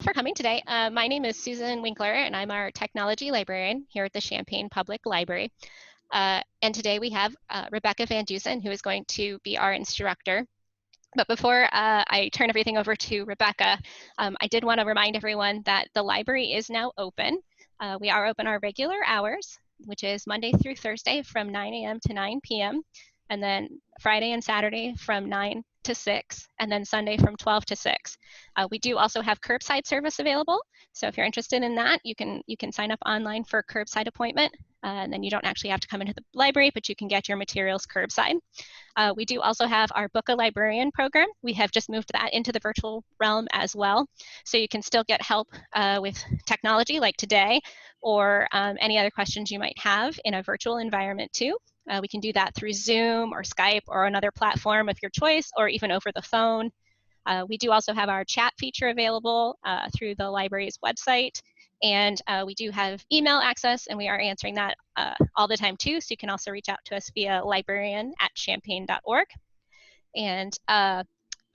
for coming today. My name is Susan Winkler, and I'm our technology librarian here at the Champaign Public Library. And today we have Rebecca Van Dusen, who is going to be our instructor. But before I turn everything over to Rebecca, I did want to remind everyone that the library is now open. We are open our regular hours, which is Monday through Thursday from 9 a.m. to 9 p.m. and then Friday and Saturday from 9 to 6, and then Sunday from 12 to 6. We do also have curbside service available. So if you're interested in that, you can sign up online for a curbside appointment, and then you don't actually have to come into the library, but you can get your materials curbside. We do also have our Book a Librarian program. We have just moved that into the virtual realm as well. So you can still get help with technology like today, or any other questions you might have in a virtual environment too. We can do that through Zoom or Skype or another platform of your choice, or even over the phone. We do also have our chat feature available through the library's website. And we do have email access, and we are answering that all the time too. So you can also reach out to us via librarian@champaign.org. And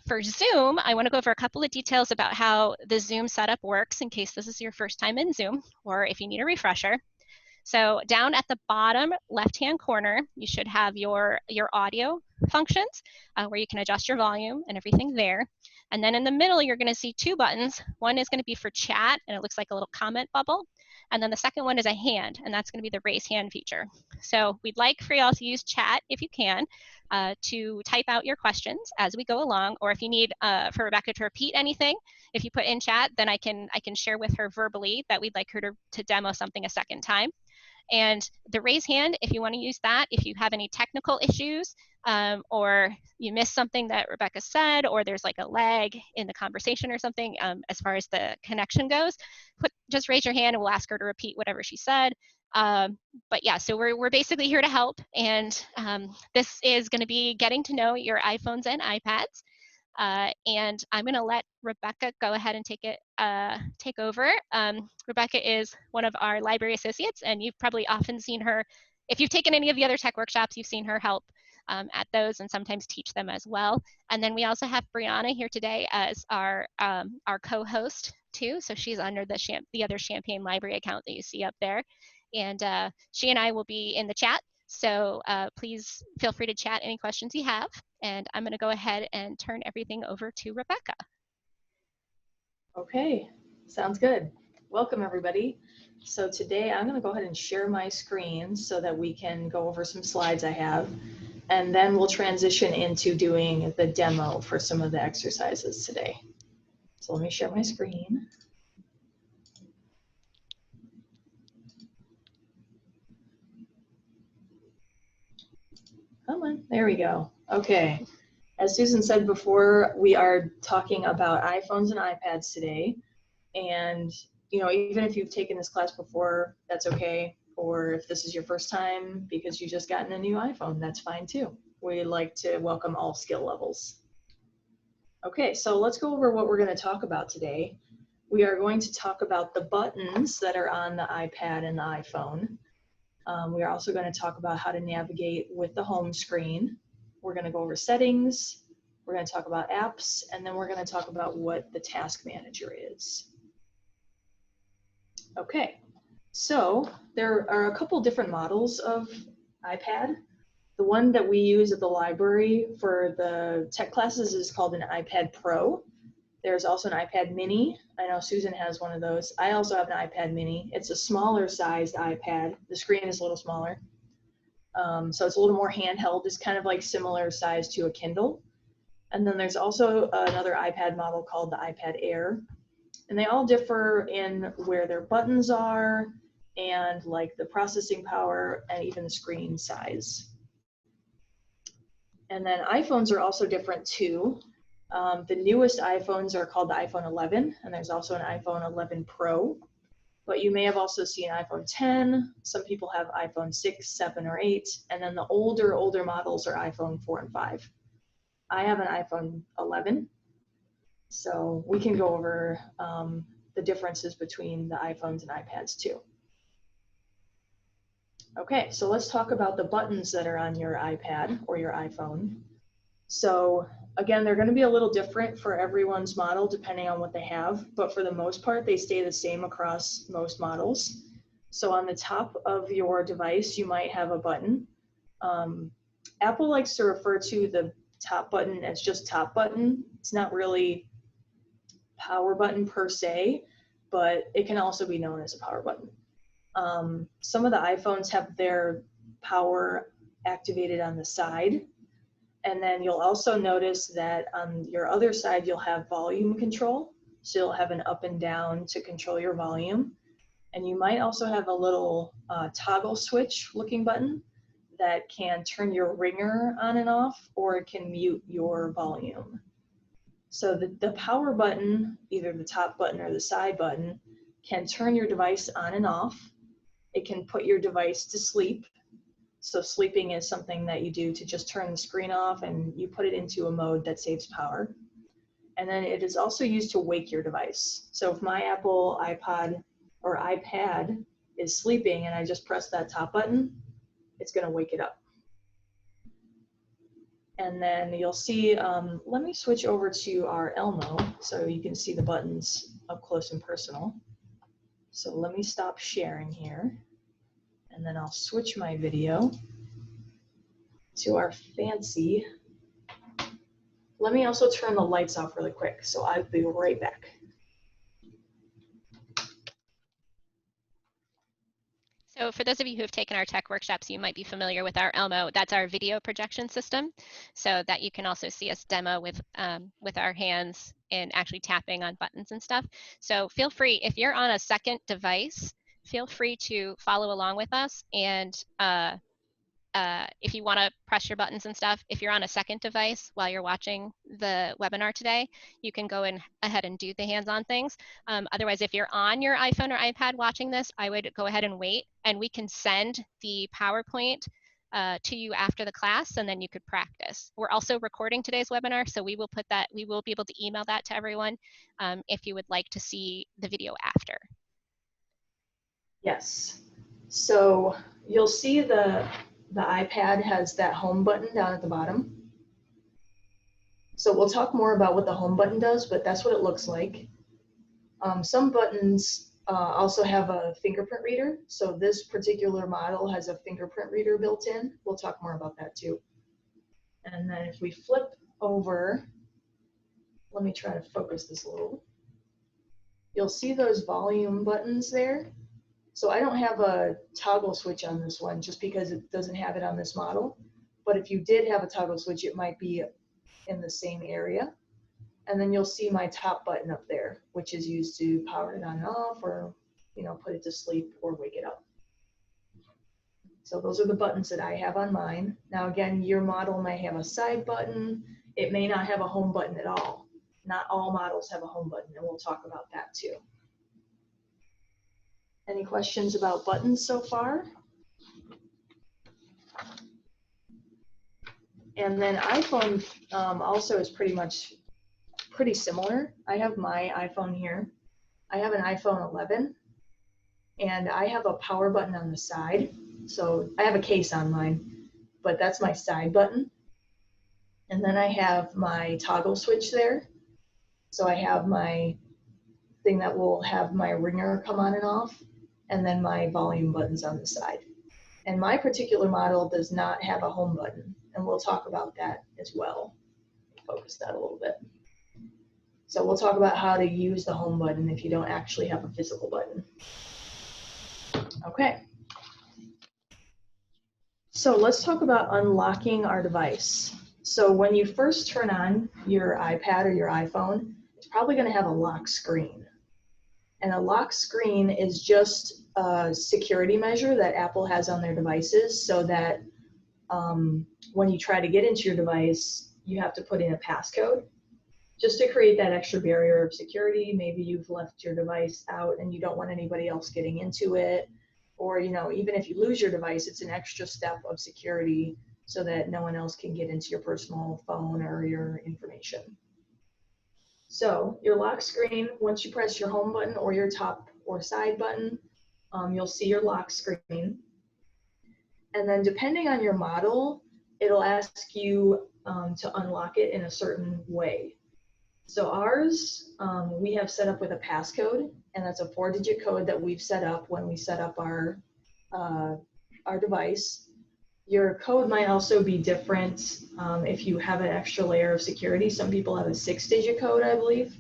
for Zoom, I want to go over a couple of details about how the Zoom setup works in case this is your first time in Zoom, or if you need a refresher. So down at the bottom left-hand corner, you should have your audio functions where you can adjust your volume and everything there. And then in the middle, you're going to see two buttons. One is going to be for chat, and it looks like a little comment bubble. And then the second one is a hand, and that's going to be the raise hand feature. So we'd like for y'all to use chat if you can to type out your questions as we go along, or if you need for Rebecca to repeat anything, if you put in chat, then I can share with her verbally that we'd like her to demo something a second time. And the raise hand, if you want to use that, if you have any technical issues or you missed something that Rebecca said, or there's like a lag in the conversation or something as far as the connection goes, just raise your hand and we'll ask her to repeat whatever she said. But yeah, so we're basically here to help. And this is going to be getting to know your iPhones and iPads. And I'm going to let Rebecca go ahead and take over. Rebecca is one of our library associates, and you've probably often seen her. If you've taken any of the other tech workshops, you've seen her help at those and sometimes teach them as well. And then we also have Brianna here today as our co-host too. So she's under the other Champaign Library account that you see up there. And she and I will be in the chat. So please feel free to chat any questions you have. And I'm going to go ahead and turn everything over to Rebecca. Okay, sounds good. Welcome, everybody. So today I'm going to go ahead and share my screen so that we can go over some slides I have. And then we'll transition into doing the demo for some of the exercises today. So let me share my screen. Come on, there we go. Okay. As Susan said before, we are talking about iPhones and iPads today. And, you know, even if you've taken this class before, that's okay. Or if this is your first time because you just gotten a new iPhone, that's fine too. We like to welcome all skill levels. Okay, so let's go over what we're going to talk about today. We are going to talk about the buttons that are on the iPad and the iPhone. We are also going to talk about how to navigate with the home screen. We're going to go over settings. We're going to talk about apps, and then we're going to talk about what the task manager is. Okay, so there are a couple different models of iPad. The one that we use at the library for the tech classes is called an iPad Pro. There's also an iPad Mini. I know Susan has one of those. I also have an iPad Mini. It's a smaller sized iPad. The screen is a little smaller. So it's a little more handheld. It's kind of like similar size to a Kindle. And then there's also another iPad model called the iPad Air. And they all differ in where their buttons are and like the processing power and even the screen size. And then iPhones are also different too. The newest iPhones are called the iPhone 11, and there's also an iPhone 11 Pro. But you may have also seen iPhone 10. Some people have iPhone 6, 7, or 8. And then the older models are iPhone 4 and 5. I have an iPhone 11. So we can go over the differences between the iPhones and iPads too. Okay, so let's talk about the buttons that are on your iPad or your iPhone. So Again, they're going to be a little different for everyone's model depending on what they have, but for the most part, they stay the same across most models. So on the top of your device, you might have a button. Apple likes to refer to the top button as just top button. It's not really power button per se, but it can also be known as a power button. Some of the iPhones have their power activated on the side. And then you'll also notice that on your other side, you'll have volume control. So you'll have an up and down to control your volume. And you might also have a little toggle switch looking button that can turn your ringer on and off, or it can mute your volume. So the power button, either the top button or the side button, can turn your device on and off. It can put your device to sleep. So sleeping is something that you do to just turn the screen off and you put it into a mode that saves power. And then it is also used to wake your device. So if my Apple iPod or iPad is sleeping and I just press that top button, it's going to wake it up. And then you'll see, let me switch over to our Elmo so you can see the buttons up close and personal. So let me stop sharing here. And then I'll switch my video to our fancy. Let me also turn the lights off really quick, so I'll be right back. So for those of you who have taken our tech workshops, you might be familiar with our Elmo. That's our video projection system, so that you can also see us demo with our hands and actually tapping on buttons and stuff. So feel free, if you're on a second device, feel free to follow along with us. And if you want to press your buttons and stuff, if you're on a second device while you're watching the webinar today, you can go ahead and do the hands-on things. Otherwise, if you're on your iPhone or iPad watching this, I would go ahead and wait, and we can send the PowerPoint to you after the class, and then you could practice. We're also recording today's webinar, so we will be able to email that to everyone if you would like to see the video after. Yes. So you'll see the iPad has that home button down at the bottom. So we'll talk more about what the home button does, but that's what it looks like. Some buttons also have a fingerprint reader. So this particular model has a fingerprint reader built in. We'll talk more about that too. And then if we flip over, let me try to focus this a little. You'll see those volume buttons there. So I don't have a toggle switch on this one just because it doesn't have it on this model. But if you did have a toggle switch, it might be in the same area. And then you'll see my top button up there, which is used to power it on and off, or put it to sleep or wake it up. So those are the buttons that I have on mine. Now again, your model may have a side button. It may not have a home button at all. Not all models have a home button, and we'll talk about that too. Any questions about buttons so far? And then iPhone also is pretty similar. I have my iPhone here. I have an iPhone 11, and I have a power button on the side. So I have a case on mine, but that's my side button. And then I have my toggle switch there. So I have my thing that will have my ringer come on and off, and then my volume buttons on the side. And my particular model does not have a home button, and we'll talk about that as well. Focus that a little bit. So we'll talk about how to use the home button if you don't actually have a physical button. Okay. So let's talk about unlocking our device. So when you first turn on your iPad or your iPhone, it's probably going to have a lock screen. And a lock screen is just a security measure that Apple has on their devices so that when you try to get into your device, you have to put in a passcode just to create that extra barrier of security. Maybe you've left your device out and you don't want anybody else getting into it. Or, even if you lose your device, it's an extra step of security so that no one else can get into your personal phone or your information. So your lock screen, once you press your home button or your top or side button, you'll see your lock screen. And then depending on your model, it'll ask you to unlock it in a certain way. So ours, we have set up with a passcode, and that's a 4-digit code that we've set up when we set up our device. Your code might also be different if you have an extra layer of security. Some people have a 6-digit code, I believe.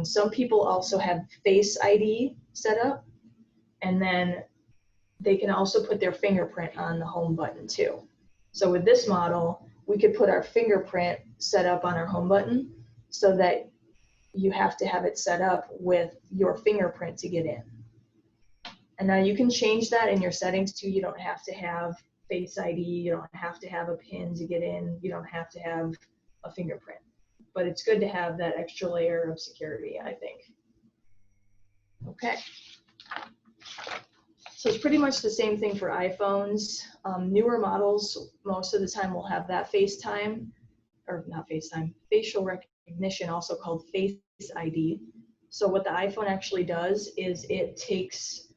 Some people also have Face ID set up, and then they can also put their fingerprint on the home button too. So with this model, we could put our fingerprint set up on our home button so that you have to have it set up with your fingerprint to get in. And now you can change that in your settings too. You don't have to have Face ID, you don't have to have a PIN to get in, you don't have to have a fingerprint. But it's good to have that extra layer of security, I think. Okay. So it's pretty much the same thing for iPhones. Newer models, most of the time will have that FaceTime, or not FaceTime, facial recognition, also called Face ID. So what the iPhone actually does is it takes,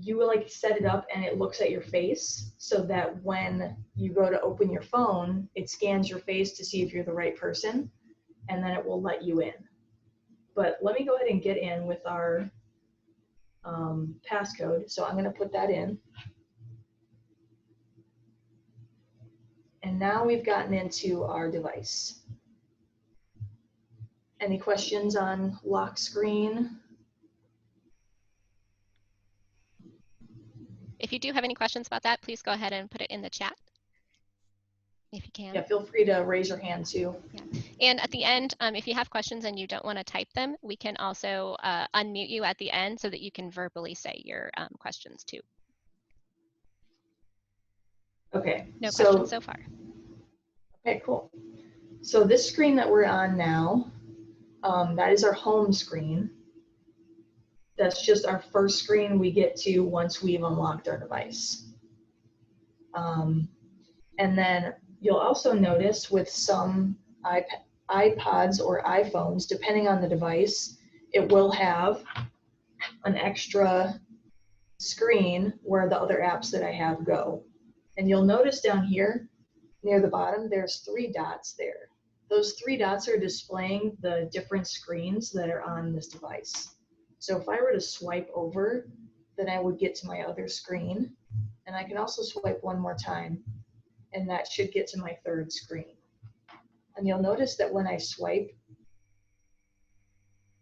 you like set it up and it looks at your face so that when you go to open your phone, it scans your face to see if you're the right person, and then it will let you in. But let me go ahead and get in with our passcode. So I'm going to put that in. And now we've gotten into our device. Any questions on lock screen? If you do have any questions about that, please go ahead and put it in the chat if you can. Yeah, feel free to raise your hand too. Yeah. And at the end, if you have questions and you don't want to type them, we can also unmute you at the end so that you can verbally say your questions too. Okay. No questions so far. Okay, cool. So this screen that we're on now, that is our home screen. That's just our first screen we get to once we've unlocked our device. And then you'll also notice with some iPads or iPhones, depending on the device, it will have an extra screen where the other apps that I have go. And you'll notice down here near the bottom, there's 3 dots there. Those 3 dots are displaying the different screens that are on this device. So if I were to swipe over, then I would get to my other screen. And I can also swipe one more time, and that should get to my 3rd screen. And you'll notice that when I swipe,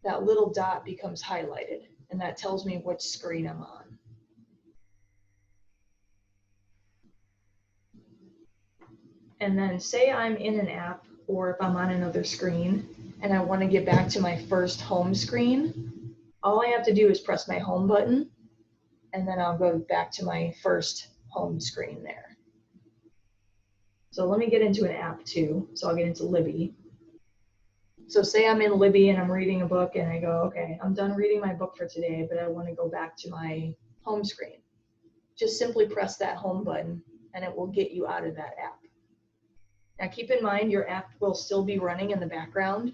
that little dot becomes highlighted, and that tells me which screen I'm on. And then say I'm in an app, or if I'm on another screen, and I want to get back to my first home screen, all I have to do is press my home button, and then I'll go back to my first home screen there. So let me get into an app too. So I'll get into Libby. So say I'm in Libby and I'm reading a book and I go, okay, I'm done reading my book for today, but I want to go back to my home screen. Just simply press that home button and it will get you out of that app. Now keep in mind your app will still be running in the background,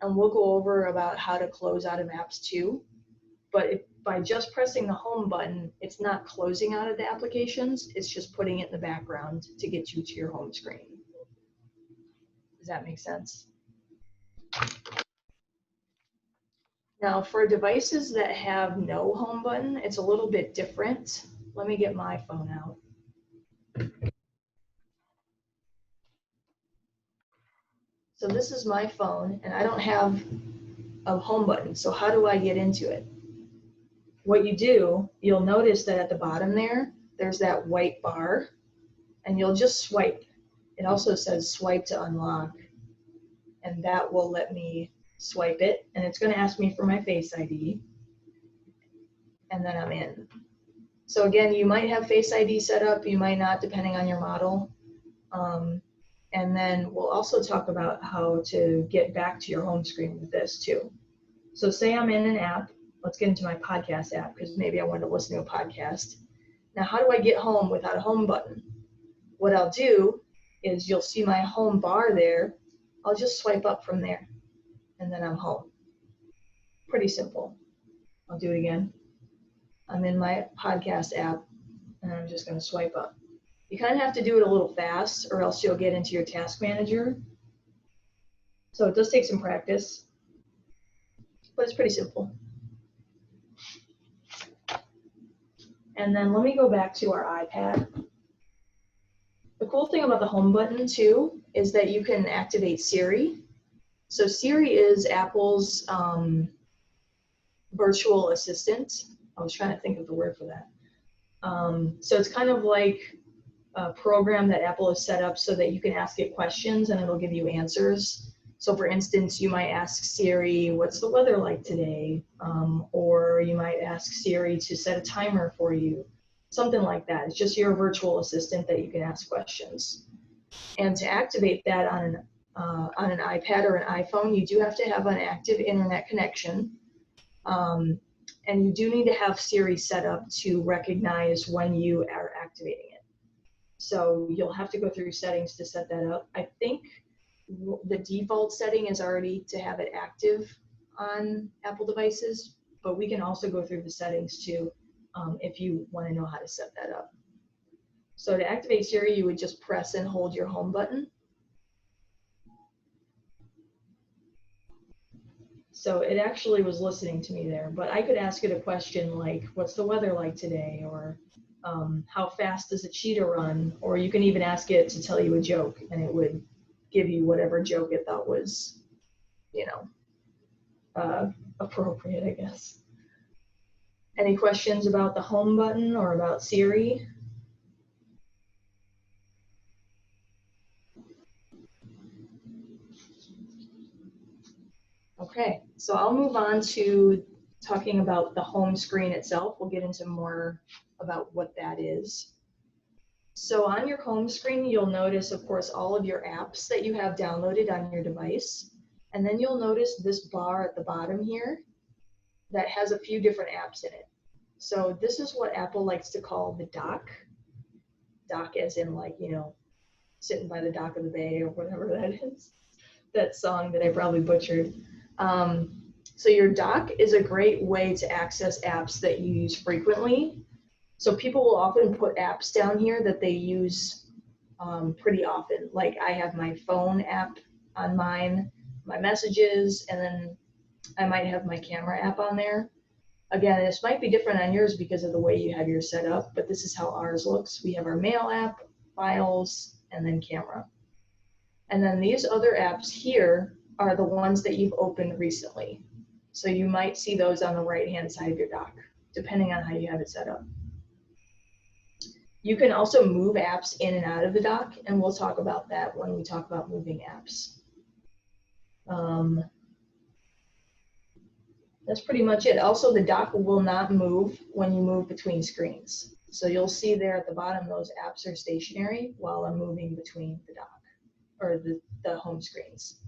and we'll go over about how to close out of apps too. But by just pressing the home button, it's not closing out of the applications, it's just putting it in the background to get you to your home screen. Does that make sense? Now for devices that have no home button, it's a little bit different. Let me get my phone out. So this is my phone and I don't have a home button. So how do I get into it? What you do, you'll notice that at the bottom there, there's that white bar and you'll just swipe. It also says swipe to unlock, and that will let me swipe it, and it's going to ask me for my Face ID, and then I'm in. So again, you might have Face ID set up, you might not, depending on your model. And then we'll also talk about how to get back to your home screen with this too. So say I'm in an app. Let's get into my podcast app because maybe I want to listen to a podcast. Now, how do I get home without a home button? What I'll do is you'll see my home bar there. I'll just swipe up from there and then I'm home. Pretty simple. I'll do it again. I'm in my podcast app and I'm just going to swipe up. You kind of have to do it a little fast or else you'll get into your task manager. So it does take some practice, but it's pretty simple. And then let me go back to our iPad. The cool thing about the home button too is that you can activate Siri. So Siri is Apple's virtual assistant. I was trying to think of the word for that. So it's kind of like a program that Apple has set up so that you can ask it questions and it'll give you answers. So for instance, you might ask Siri, what's the weather like today? Or you might ask Siri to set a timer for you, something like that. It's just your virtual assistant that you can ask questions. And to activate that on an iPad or an iPhone, you do have to have an active internet connection. And you do need to have Siri set up to recognize when you are activating it. So you'll have to go through settings to set that up. I think the default setting is already to have it active on Apple devices, but we can also go through the settings too if you want to know how to set that up. So to activate Siri, you would just press and hold your home button. So it actually was listening to me there, but I could ask it a question like, what's the weather like today? Or how fast does a cheetah run? Or you can even ask it to tell you a joke and it would give you whatever joke it thought was, you know, appropriate, I guess. Any questions about the home button or about Siri? Okay, so I'll move on to talking about the home screen itself. We'll get into more about what that is. So on your home screen, you'll notice, of course, all of your apps that you have downloaded on your device. And then you'll notice this bar at the bottom here that has a few different apps in it. So this is what Apple likes to call the dock. Dock as in like, you know, sitting by the dock of the bay or whatever that is. That song that I probably butchered. So your dock is a great way to access apps that you use frequently. So people will often put apps down here that they use pretty often. Like I have my phone app on mine, my messages, and then I might have my camera app on there. Again, this might be different on yours because of the way you have yours set up, but this is how ours looks. We have our mail app, files, and then camera. And then these other apps here are the ones that you've opened recently. So you might see those on the right-hand side of your dock, depending on how you have it set up. You can also move apps in and out of the dock, and we'll talk about that when we talk about moving apps. That's pretty much it. Also, the dock will not move when you move between screens. So you'll see there at the bottom, those apps are stationary while I'm moving between the dock or the home screens.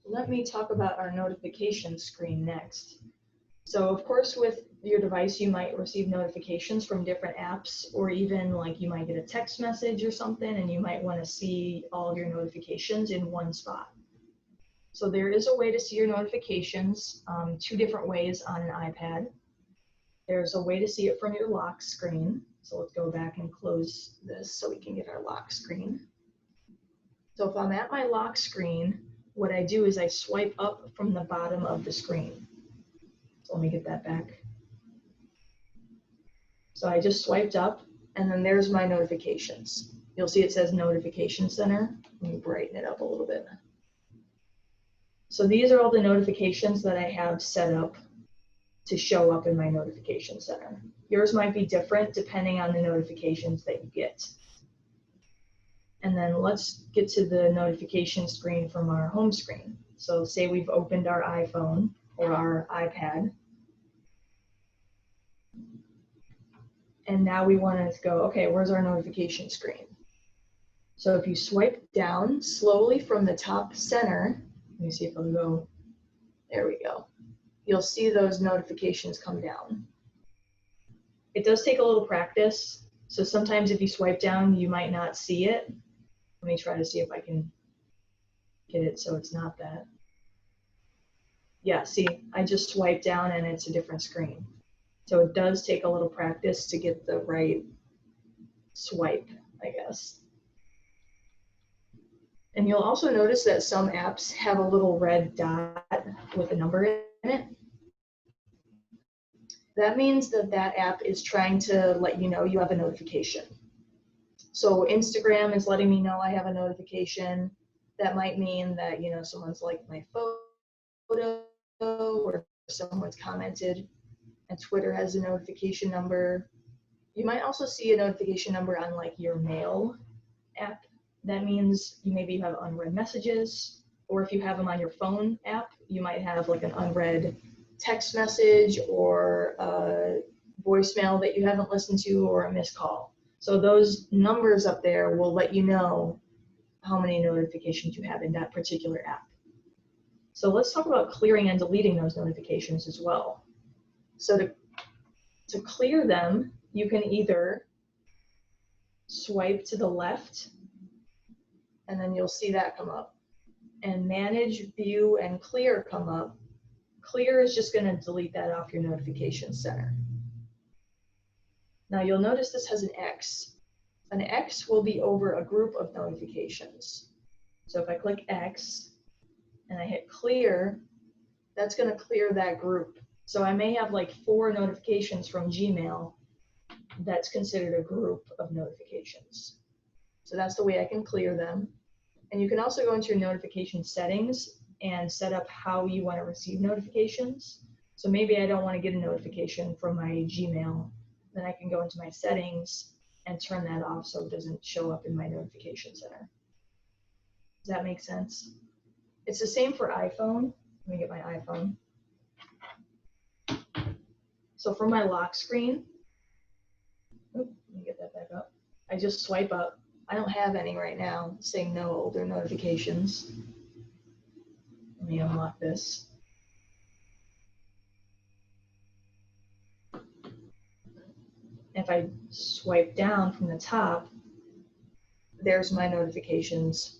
Let me talk about our notification screen next. So of course, with your device, you might receive notifications from different apps, or even like you might get a text message or something, and you might want to see all of your notifications in one spot. So there is a way to see your notifications, two different ways on an iPad. There's a way to see it from your lock screen. So let's go back and close this so we can get our lock screen. So if I'm at my lock screen, what I do is I swipe up from the bottom of the screen. So let me get that back. So I just swiped up, and then there's my notifications. You'll see it says Notification Center. Let me brighten it up a little bit. So these are all the notifications that I have set up to show up in my notification center. Yours might be different depending on the notifications that you get. And then let's get to the notification screen from our home screen. So say we've opened our iPhone or our iPad. And now we want to go, okay, where's our notification screen? So if you swipe down slowly from the top center, let me see if I'll go, there we go. You'll see those notifications come down. It does take a little practice. So sometimes if you swipe down, you might not see it. Let me try to see if I can get it so it's not that. Yeah, see, I just swiped down and it's a different screen. So it does take a little practice to get the right swipe, I guess. And you'll also notice that some apps have a little red dot with a number in it. That means that that app is trying to let you know you have a notification. So Instagram is letting me know I have a notification. That might mean that, you know, someone's liked my photo or someone's commented, and Twitter has a notification number. You might also see a notification number on like your mail app. That means maybe you have unread messages, or if you have them on your phone app, you might have like an unread text message or a voicemail that you haven't listened to or a missed call. So those numbers up there will let you know how many notifications you have in that particular app. So let's talk about clearing and deleting those notifications as well. So to clear them, you can either swipe to the left, and then you'll see that come up. And manage, view, and clear come up. Clear is just going to delete that off your notification center. Now you'll notice this has an X. An X will be over a group of notifications. So if I click X and I hit clear, that's going to clear that group. So I may have like 4 notifications from Gmail. That's considered a group of notifications. So that's the way I can clear them. And you can also go into your notification settings and set up how you want to receive notifications. So maybe I don't want to get a notification from my Gmail. Then I can go into my settings and turn that off so it doesn't show up in my notification center. Does that make sense? It's the same for iPhone. Let me get my iPhone. So for my lock screen, let me get that back up. I just swipe up. I don't have any right now saying no older notifications. Let me unlock this. If I swipe down from the top, there's my notifications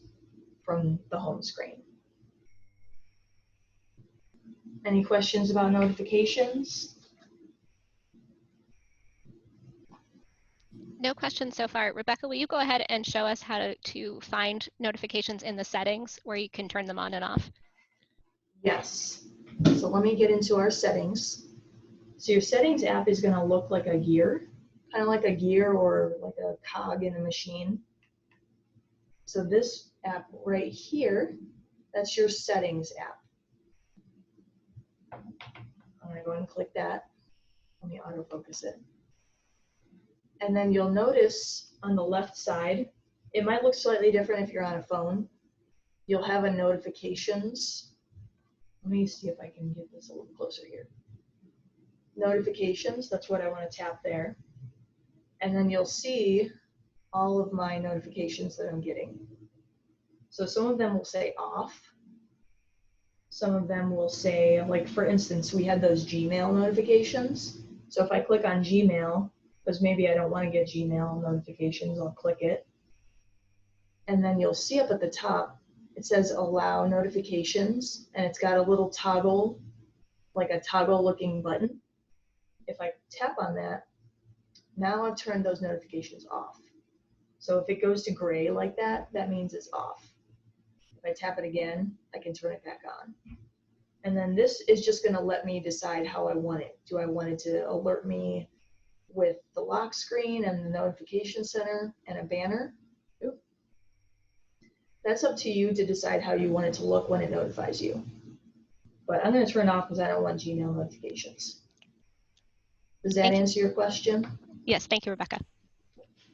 from the home screen. Any questions about notifications? No questions so far. Rebecca, will you go ahead and show us how to find notifications in the settings where you can turn them on and off? Yes. So let me get into our settings. So your settings app is going to look like a gear, kind of like a gear or like a cog in a machine. So this app right here, that's your settings app. I'm going to go ahead and click that. Let me autofocus it. And then you'll notice on the left side, it might look slightly different if you're on a phone. You'll have a notifications. Let me see if I can get this a little closer here. Notifications, that's what I want to tap there. And then you'll see all of my notifications that I'm getting. So some of them will say off. Some of them will say, like for instance, we had those Gmail notifications. So if I click on Gmail, because maybe I don't want to get Gmail notifications, I'll click it. And then you'll see up at the top, it says allow notifications, and it's got a little toggle, like a toggle looking button. If I tap on that, now I've turned those notifications off. So if it goes to gray like that, that means it's off. If I tap it again, I can turn it back on. And then this is just going to let me decide how I want it. Do I want it to alert me with the lock screen and the notification center and a banner? Oop. That's up to you to decide how you want it to look when it notifies you. But I'm going to turn it off because I don't want Gmail notifications. Does that answer your question? Yes, thank you, Rebecca.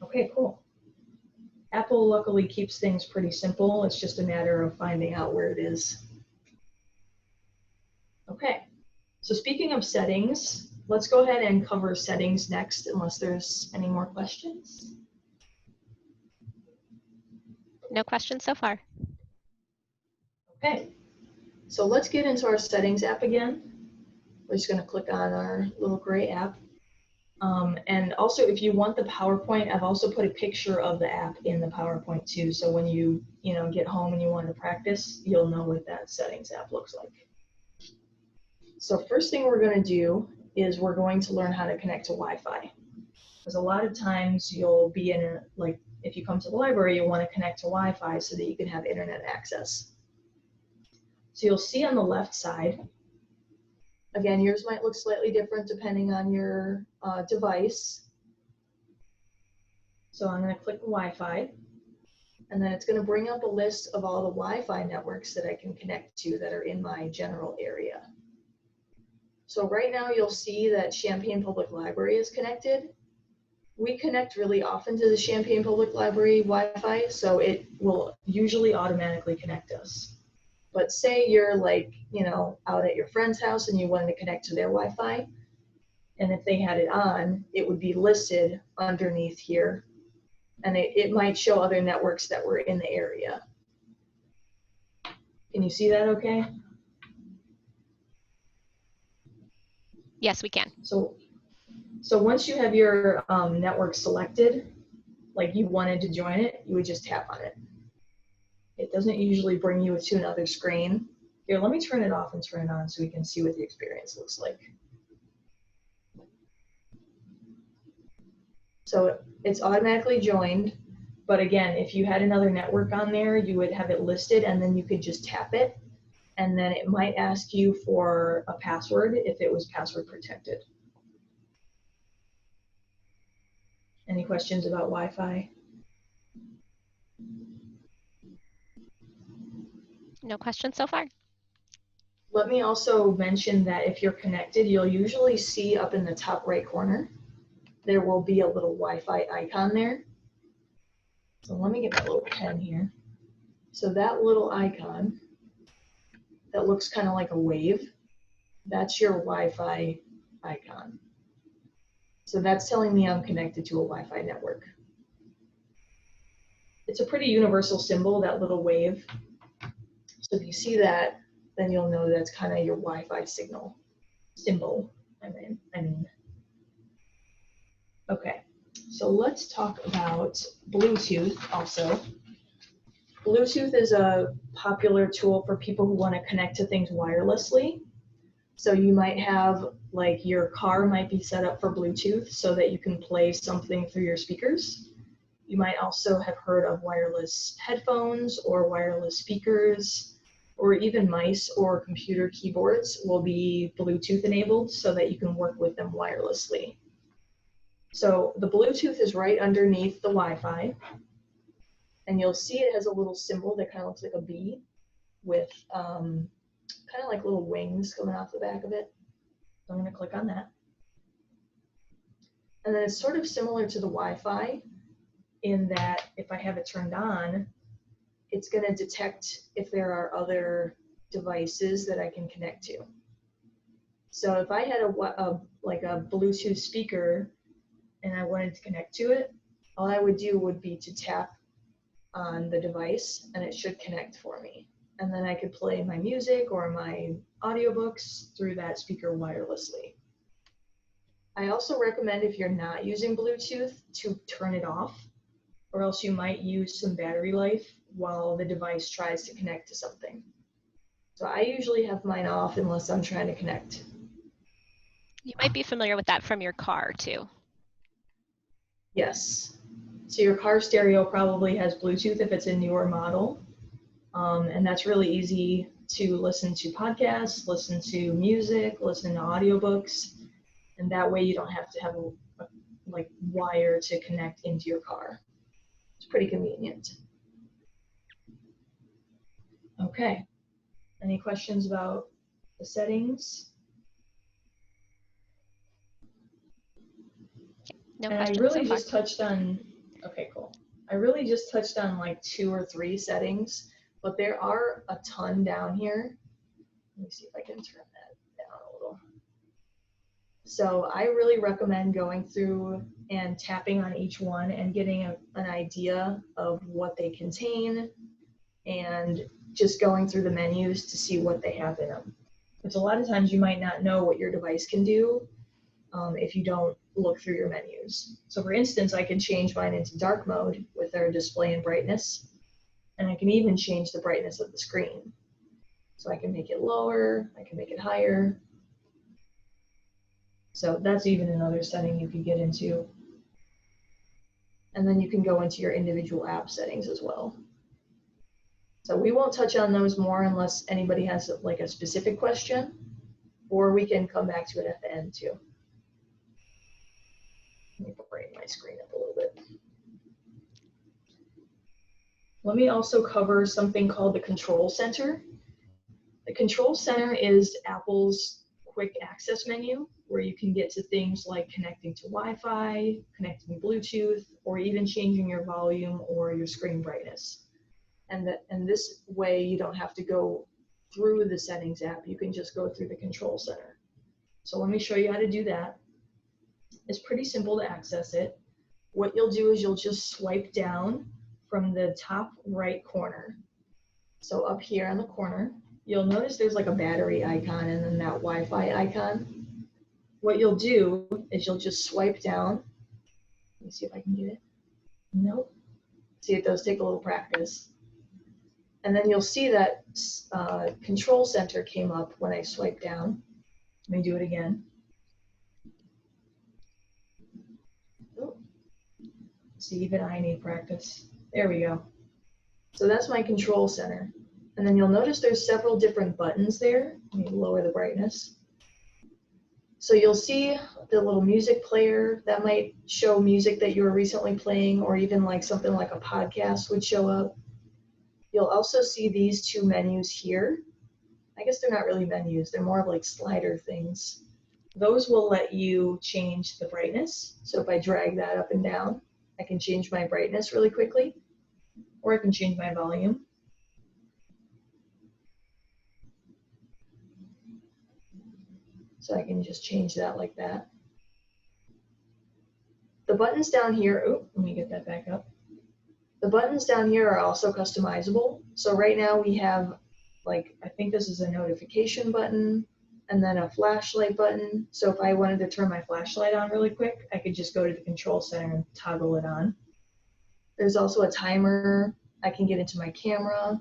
Okay, cool. Apple luckily keeps things pretty simple. It's just a matter of finding out where it is. Okay, so speaking of settings, let's go ahead and cover settings next, unless there's any more questions. No questions so far. Okay, so let's get into our settings app again. We're just going to click on our little gray app. And also, if you want the PowerPoint, I've also put a picture of the app in the PowerPoint too. So when you get home and you want to practice, you'll know what that settings app looks like. So first thing we're going to do is we're going to learn how to connect to Wi-Fi. Because a lot of times you'll be in a, like, if you come to the library, you'll want to connect to Wi-Fi so that you can have internet access. So you'll see on the left side, again, yours might look slightly different depending on your device. So I'm going to click Wi-Fi, and then it's going to bring up a list of all the Wi-Fi networks that I can connect to that are in my general area. So right now you'll see that Champaign Public Library is connected. We connect really often to the Champaign Public Library Wi-Fi, so it will usually automatically connect us. But say you're like, you know, out at your friend's house and you wanted to connect to their Wi-Fi, and if they had it on, it would be listed underneath here, and it might show other networks that were in the area. Can you see that okay? Yes, we can. So once you have your network selected, like you wanted to join it, you would just tap on it. It doesn't usually bring you to another screen. Here, let me turn it off and turn it on so we can see what the experience looks like. So it's automatically joined, but again, if you had another network on there, you would have it listed and then you could just tap it, and then it might ask you for a password if it was password protected. Any questions about Wi-Fi? No questions so far. Let me also mention that if you're connected, you'll usually see up in the top right corner, there will be a little Wi-Fi icon there. So let me get my little pen here. So that little icon that looks kind of like a wave, that's your Wi-Fi icon. So that's telling me I'm connected to a Wi-Fi network. It's a pretty universal symbol, that little wave. So if you see that, then you'll know that's kind of your Wi-Fi signal symbol. I mean. Okay, so let's talk about Bluetooth also. Bluetooth is a popular tool for people who want to connect to things wirelessly. So you might have, like, your car might be set up for Bluetooth so that you can play something through your speakers. You might also have heard of wireless headphones or wireless speakers, or even mice or computer keyboards will be Bluetooth enabled so that you can work with them wirelessly. So the Bluetooth is right underneath the Wi-Fi, and you'll see it has a little symbol that kind of looks like a bee with kind of like little wings coming off the back of it. So I'm going to click on that. And then it's sort of similar to the Wi-Fi in that if I have it turned on, it's going to detect if there are other devices that I can connect to. So if I had like a Bluetooth speaker and I wanted to connect to it, all I would do would be to tap on the device and it should connect for me. And then I could play my music or my audiobooks through that speaker wirelessly. I also recommend, if you're not using Bluetooth, to turn it off, or else you might use some battery life while the device tries to connect to something. So I usually have mine off unless I'm trying to connect. You might be familiar with that from your car too. Yes. So your car stereo probably has Bluetooth if it's a newer model. And that's really easy to listen to podcasts, listen to music, listen to audiobooks. And that way you don't have to have a like wire to connect into your car. It's pretty convenient. Okay. Any questions about the settings? No and questions I really so far. just touched on, okay, cool. I really just touched on like 2 or 3 settings, but there are a ton down here. Let me see if I can turn that down a little. So I really recommend going through and tapping on each one and getting an idea of what they contain and just going through the menus to see what they have in them. Because a lot of times you might not know what your device can do if you don't look through your menus. So for instance, I can change mine into dark mode with their display and brightness, and I can even change the brightness of the screen. So I can make it lower, I can make it higher. So that's even another setting you could get into. And then you can go into your individual app settings as well. So we won't touch on those more unless anybody has like a specific question, or we can come back to it at the end too. Let me bring my screen up a little bit. Let me also cover something called the Control Center. The Control Center is Apple's quick access menu where you can get to things like connecting to Wi-Fi, connecting Bluetooth, or even changing your volume or your screen brightness. And this way you don't have to go through the settings app. You can just go through the Control Center. So let me show you how to do that. It's pretty simple to access it. What you'll do is you'll just swipe down from the top right corner. So up here on the corner, you'll notice there's like a battery icon and then that Wi-Fi icon. What you'll do is you'll just swipe down. Let me see if I can get it. Nope. See, it does take a little practice. And then you'll see that Control Center came up when I swiped down. Let me do it again. Ooh. See, even I need practice. There we go. So that's my Control Center. And then you'll notice there's several different buttons there. Let me lower the brightness. So you'll see the little music player that might show music that you were recently playing, or even like something like a podcast would show up. You'll also see these two menus here. I guess they're not really menus, they're more of like slider things. Those will let you change the brightness. So if I drag that up and down, I can change my brightness really quickly, or I can change my volume. So I can just change that like that. The buttons down here, oh, let me get that back up. The buttons down here are also customizable. So right now we have, like, I think this is a notification button and then a flashlight button. So if I wanted to turn my flashlight on really quick, I could just go to the Control Center and toggle it on. There's also a timer. I can get into my camera.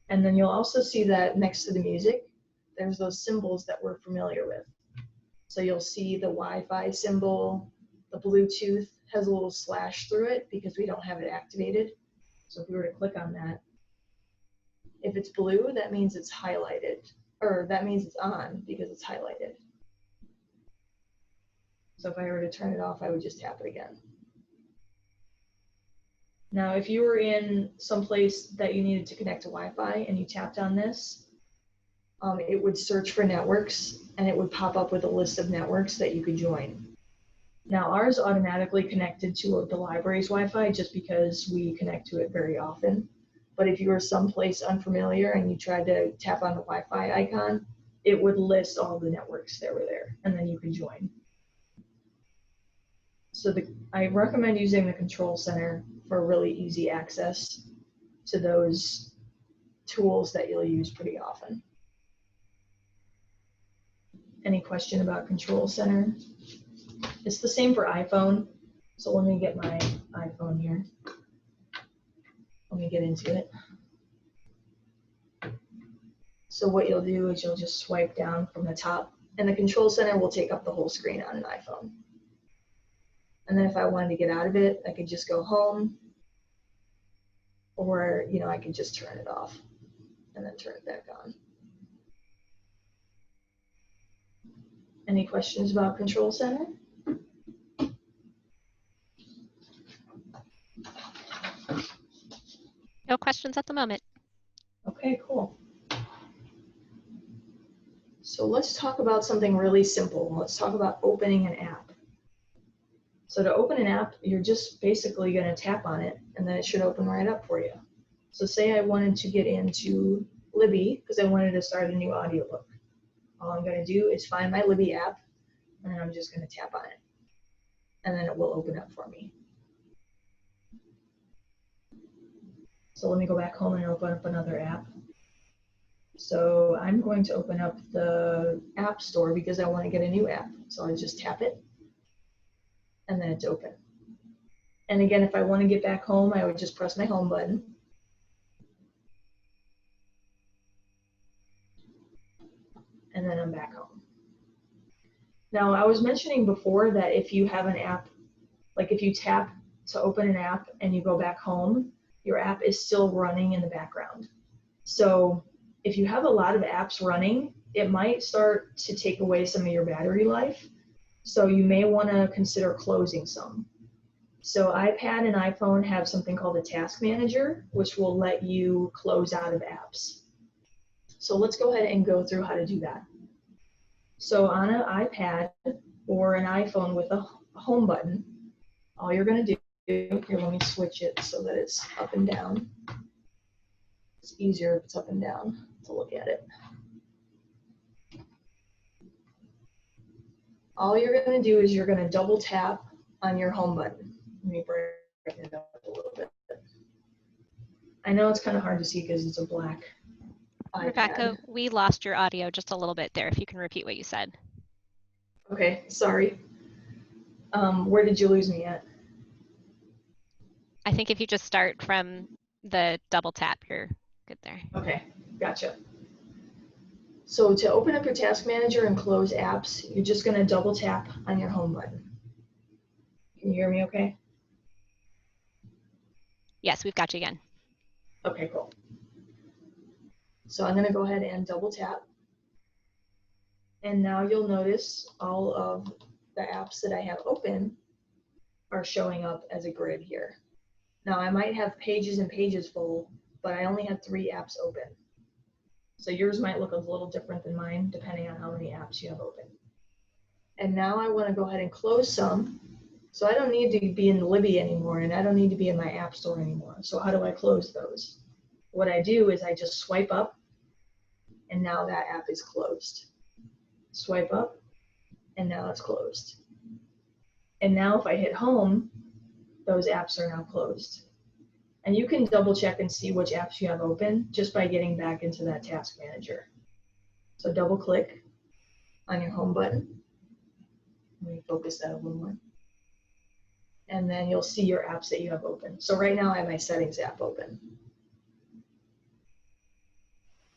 And then you'll also see that next to the music, there's those symbols that we're familiar with. So you'll see the Wi-Fi symbol, the Bluetooth has a little slash through it because we don't have it activated. So if we were to click on that, if it's blue, that means it's highlighted, or that means it's on because it's highlighted. So if I were to turn it off, I would just tap it again. Now, if you were in some place that you needed to connect to Wi-Fi and you tapped on this, it would search for networks and it would pop up with a list of networks that you could join. Now, ours automatically connected to the library's Wi-Fi just because we connect to it very often. But if you were someplace unfamiliar and you tried to tap on the Wi-Fi icon, it would list all the networks that were there, and then you could join. So I recommend using the Control Center for really easy access to those tools that you'll use pretty often. Any question about Control Center? It's the same for iPhone. So let me get my iPhone here. Let me get into it. So what you'll do is you'll just swipe down from the top, and the Control Center will take up the whole screen on an iPhone. And then if I wanted to get out of it, I could just go home, or I could just turn it off and then turn it back on. Any questions about Control Center? No questions at the moment. Okay, cool. So let's talk about something really simple. Let's talk about opening an app. So to open an app, you're just basically going to tap on it, and then it should open right up for you. So say I wanted to get into Libby because I wanted to start a new audiobook. All I'm going to do is find my Libby app, and then I'm just going to tap on it, and then it will open up for me. So let me go back home and open up another app. So I'm going to open up the App Store because I want to get a new app. So I just tap it, and then it's open. And again, if I want to get back home, I would just press my home button. And then I'm back home. Now, I was mentioning before that if you have an app, like if you tap to open an app and you go back home, your app is still running in the background. So if you have a lot of apps running, it might start to take away some of your battery life. So you may want to consider closing some. So iPad and iPhone have something called a task manager, which will let you close out of apps. So let's go ahead and go through how to do that. So on an iPad or an iPhone with a home button, all you're going to do, here, let me switch it so that it's up and down. It's easier if it's up and down to look at it. All you're going to do is you're going to double tap on your home button. Let me brighten it up a little bit. I know it's kind of hard to see because it's a black iPad. Rebecca, we lost your audio just a little bit there. If you can repeat what you said. Okay, sorry. Where did you lose me at? I think if you just start from the double tap, you're good there. Okay, gotcha. So to open up your task manager and close apps, you're just going to double tap on your home button. Can you hear me okay? Yes, we've got you again. Okay, cool. So I'm going to go ahead and double tap. And now you'll notice all of the apps that I have open are showing up as a grid here. Now I might have pages and pages full, but I only have 3 apps open. So yours might look a little different than mine, depending on how many apps you have open. And now I want to go ahead and close some. So I don't need to be in Libby anymore, and I don't need to be in my app store anymore. So how do I close those? What I do is I just swipe up, and now that app is closed. Swipe up, and now it's closed. And now if I hit home, those apps are now closed. And you can double check and see which apps you have open just by getting back into that task manager. So double click on your home button. Let me focus that a little more. And then you'll see your apps that you have open. So right now I have my settings app open.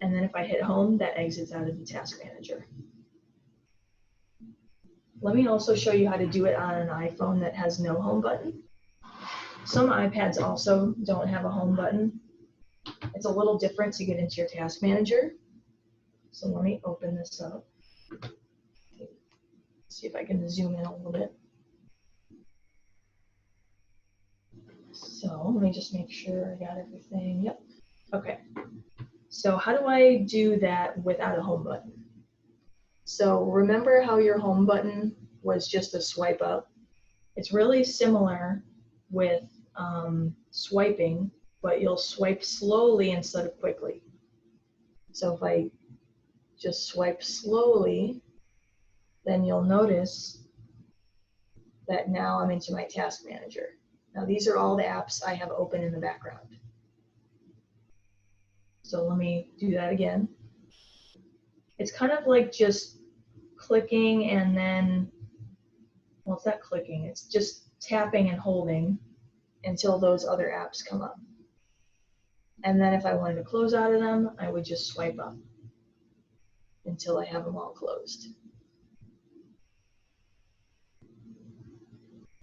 And then if I hit home, that exits out of the task manager. Let me also show you how to do it on an iPhone that has no home button. Some iPads also don't have a home button. It's a little different to get into your task manager. So let me open this up. See if I can zoom in a little bit. So let me just make sure I got everything. Yep. Okay. So how do I do that without a home button? So remember how your home button was just a swipe up? It's really similar with swiping, but you'll swipe slowly instead of quickly. So if I just swipe slowly, then you'll notice that now I'm into my task manager. Now these are all the apps I have open in the background. So let me do that again. It's kind of like just clicking and then, well, it's not clicking, it's just tapping and holding until those other apps come up. And then if I wanted to close out of them, I would just swipe up until I have them all closed.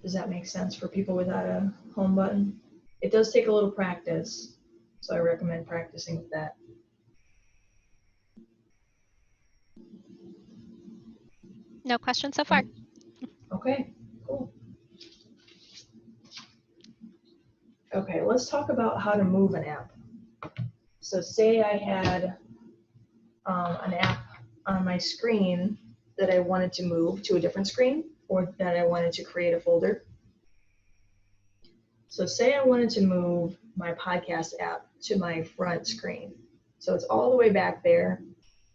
Does that make sense for people without a home button? It does take a little practice, so I recommend practicing with that. No questions so far. Okay, cool. Okay, let's talk about how to move an app. So say I had an app on my screen that I wanted to move to a different screen, or that I wanted to create a folder. So say I wanted to move my podcast app to my front screen. So it's all the way back there.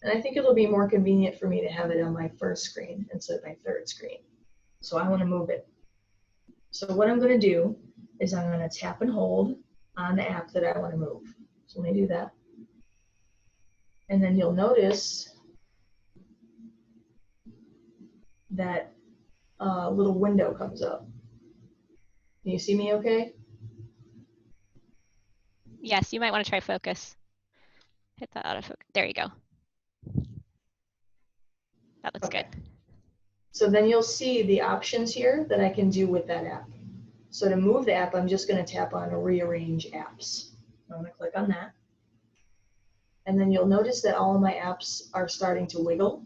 And I think it'll be more convenient for me to have it on my first screen instead of my third screen. So I want to move it. So what I'm going to do is I'm going to tap and hold on the app that I want to move. So let me do that. And then you'll notice that little window comes up. Can you see me okay? Yes, you might want to try focus. Hit the autofocus. There you go. That looks Okay. good. So then you'll see the options here that I can do with that app. So to move the app, I'm just going to tap on rearrange apps. I'm going to click on that. And then you'll notice that all of my apps are starting to wiggle.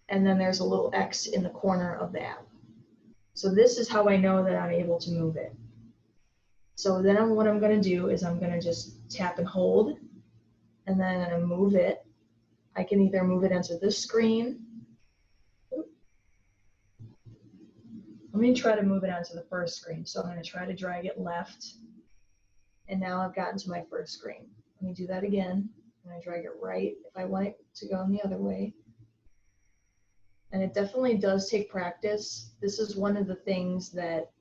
And then there's a little X in the corner of the app. So this is how I know that I'm able to move it. So then what I'm going to do is I'm going to just tap and hold, and then I'm going to move it. I can either move it onto this screen. Let me try to move it onto the first screen. So I'm going to try to drag it left. And now I've gotten to my first screen. Let me do that again. I'm going to drag it right if I want it to go in the other way. And it definitely does take practice. This is one of the things that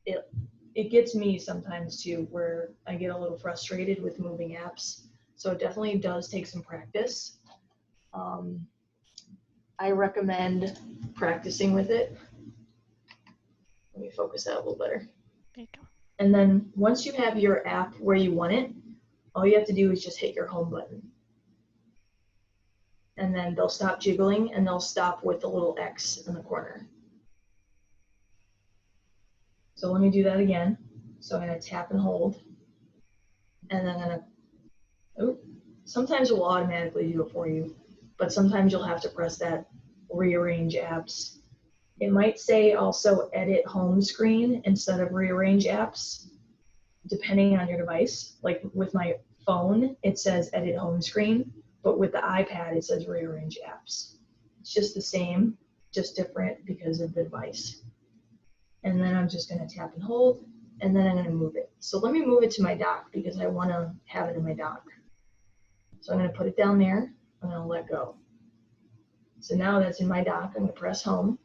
it gets me sometimes too, where I get a little frustrated with moving apps. So it definitely does take some practice. I recommend practicing with it. Let me focus that a little better. There you go. And then once you have your app where you want it, all you have to do is just hit your home button. And then they'll stop jiggling and they'll stop with the little X in the corner. So let me do that again. So I'm going to tap and hold. And then I'm going to, sometimes it will automatically do it for you, but sometimes you'll have to press that rearrange apps. It might say also edit home screen instead of rearrange apps, depending on your device. Like with my phone, it says edit home screen, but with the iPad, it says rearrange apps. It's just the same, just different because of the device. And then I'm just going to tap and hold, and then I'm going to move it. So let me move it to my dock because I want to have it in my dock. So I'm going to put it down there. I'm going to let go. So now that's in my dock. I'm going to press home.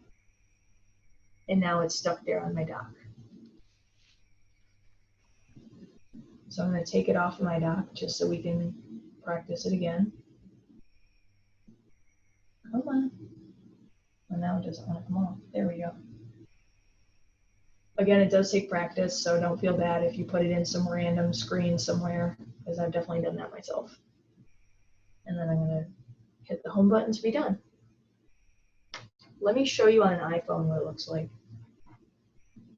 And now it's stuck there on my dock. So I'm going to take it off of my dock just so we can practice it again. Come on. Well, now it doesn't want to come off. There we go. Again, it does take practice, so don't feel bad if you put it in some random screen somewhere, because I've definitely done that myself. And then I'm going to hit the home button to be done. Let me show you on an iPhone what it looks like,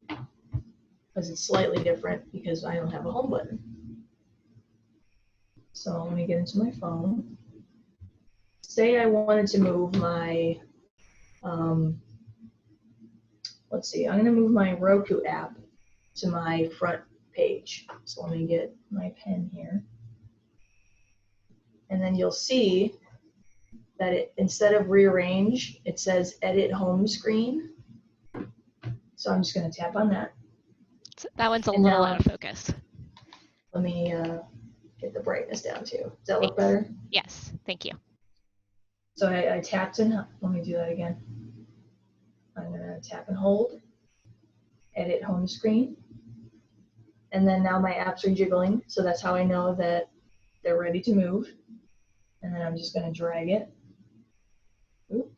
because it's slightly different because I don't have a home button. So let me get into my phone. Say I wanted to move my, let's see, I'm going to move my Roku app to my front page. So let me get my pen here. And then you'll see that it, instead of rearrange, it says edit home screen. So I'm just going to tap on that. So that one's a And little now, out of focus. Let me get the brightness down too. Does that look better? Yes, thank you. So I tapped in, let me do that again. I'm going to tap and hold, edit home screen. And then now my apps are jiggling. So that's how I know that they're ready to move. And then I'm just going to drag it. Oop,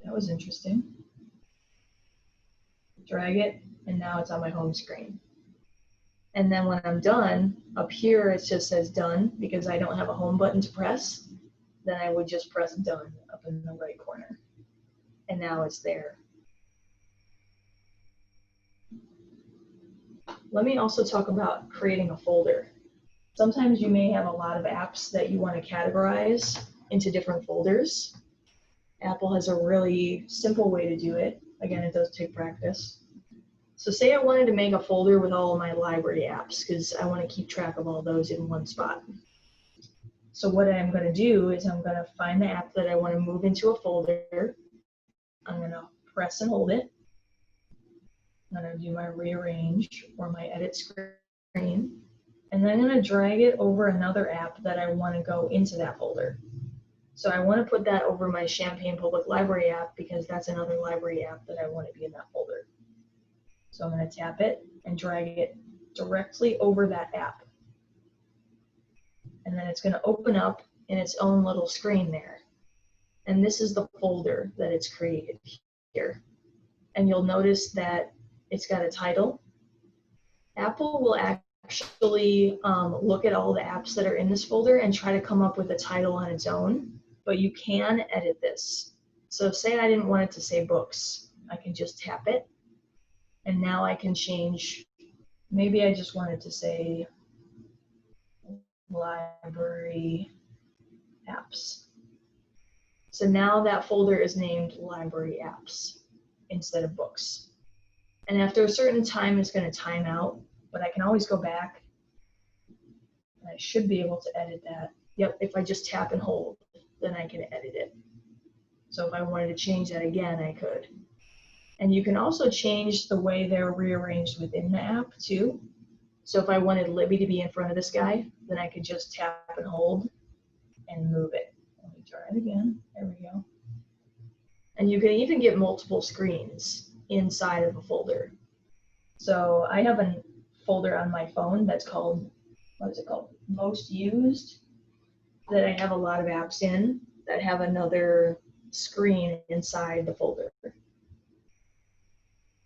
that was interesting. Drag it, and now it's on my home screen. And then when I'm done, up here it just says done because I don't have a home button to press. Then I would just press done up in the right corner. And now it's there. Let me also talk about creating a folder. Sometimes you may have a lot of apps that you want to categorize into different folders. Apple has a really simple way to do it. Again, it does take practice. So say I wanted to make a folder with all of my library apps because I want to keep track of all those in one spot. So what I'm going to do is I'm going to find the app that I want to move into a folder. I'm going to press and hold it. I'm going to do my rearrange or my edit screen. And then I'm going to drag it over another app that I want to go into that folder. So I want to put that over my Champaign Public Library app because that's another library app that I want to be in that folder. So I'm going to tap it and drag it directly over that app. And then it's going to open up in its own little screen there. And this is the folder that it's created here. And you'll notice that it's got a title. Apple will actually look at all the apps that are in this folder and try to come up with a title on its own. but you can edit this. So say I didn't want it to say books, I can just tap it, and now I can change, maybe I just wanted to say library apps. So now that folder is named library apps instead of books. And after a certain time, it's going to time out, but I can always go back. And I should be able to edit that. Yep, if I just tap and hold, then I can edit it. So if I wanted to change that again, I could. And you can also change the way they're rearranged within the app too. So if I wanted Libby to be in front of this guy, then I could just tap and hold and move it. Let me try it again. There we go. And you can even get multiple screens inside of a folder. So I have a folder on my phone that's called, what is it called? Most used, that I have a lot of apps in that have another screen inside the folder.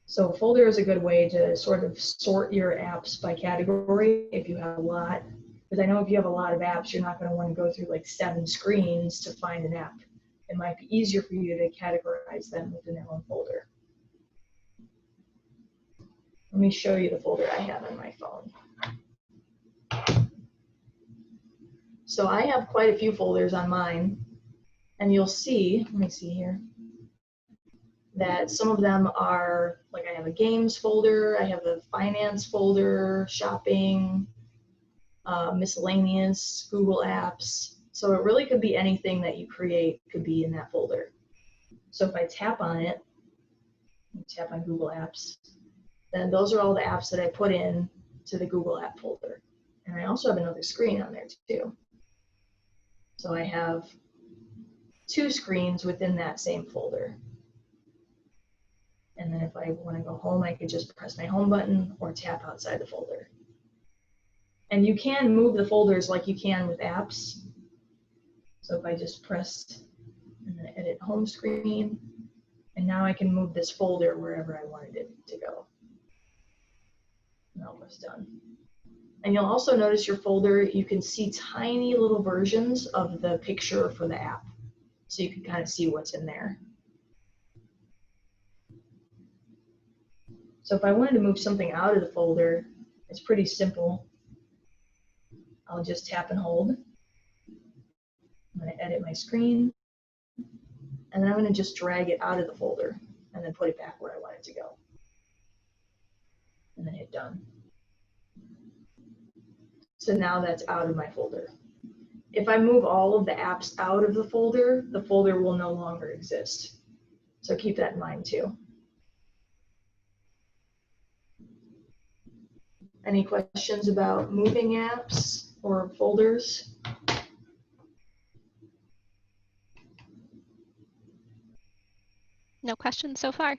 So a folder is a good way to sort of sort your apps by category if you have a lot. Because I know if you have a lot of apps, you're not going to want to go through like 7 screens to find an app. It might be easier for you to categorize them within their own folder. Let me show you the folder I have on my phone. So I have quite a few folders on mine, and you'll see, let me see here, that some of them are, like I have a games folder, I have a finance folder, shopping, miscellaneous, Google Apps. So it really could be anything that you create could be in that folder. So if I tap on it, tap on Google Apps, then those are all the apps that I put in to the Google App folder. And I also have another screen on there too. So I have 2 screens within that same folder. And then if I want to go home, I could just press my home button or tap outside the folder. And you can move the folders like you can with apps. So if I just pressed and then edit home screen, and now I can move this folder wherever I wanted it to go. And almost done. And you'll also notice your folder, you can see tiny little versions of the picture for the app. So you can kind of see what's in there. So if I wanted to move something out of the folder, it's pretty simple. I'll just tap and hold. I'm going to edit my screen. And then I'm going to just drag it out of the folder and then put it back where I want it to go. And then hit done. So now that's out of my folder. If I move all of the apps out of the folder will no longer exist. So keep that in mind too. Any questions about moving apps or folders? No questions so far.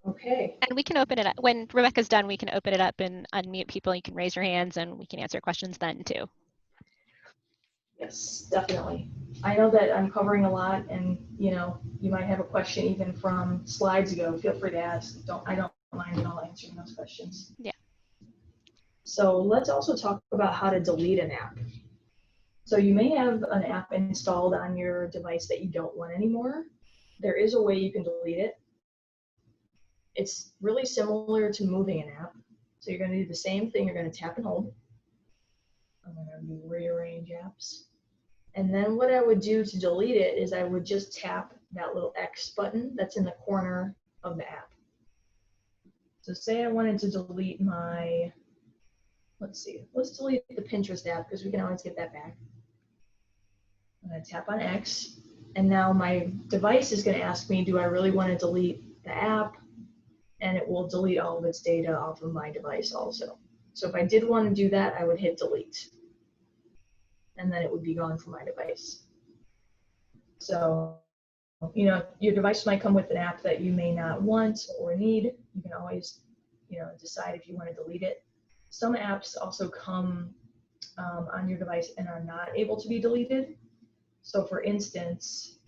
Okay. And we can open it up. When Rebecca's done, we can open it up and unmute people. You can raise your hands and we can answer questions then too. Yes, definitely. I know that I'm covering a lot and you might have a question even from slides ago. Feel free to ask. I don't mind at all answering those questions. Yeah. So let's also talk about how to delete an app. So you may have an app installed on your device that you don't want anymore. There is a way you can delete it. It's really similar to moving an app. So you're going to do the same thing. You're going to tap and hold. I'm going to do rearrange apps. And then what I would do to delete it is I would just tap that little X button that's in the corner of the app. So say I wanted to delete my, let's delete the Pinterest app because we can always get that back. I'm going to tap on X, and now my device is going to ask me, do I really want to delete the app? And it will delete all of its data off of my device also. So if I did want to do that, I would hit delete. And then it would be gone from my device. So, your device might come with an app that you may not want or need. You can always, decide if you want to delete it. Some apps also come on your device and are not able to be deleted. So for instance,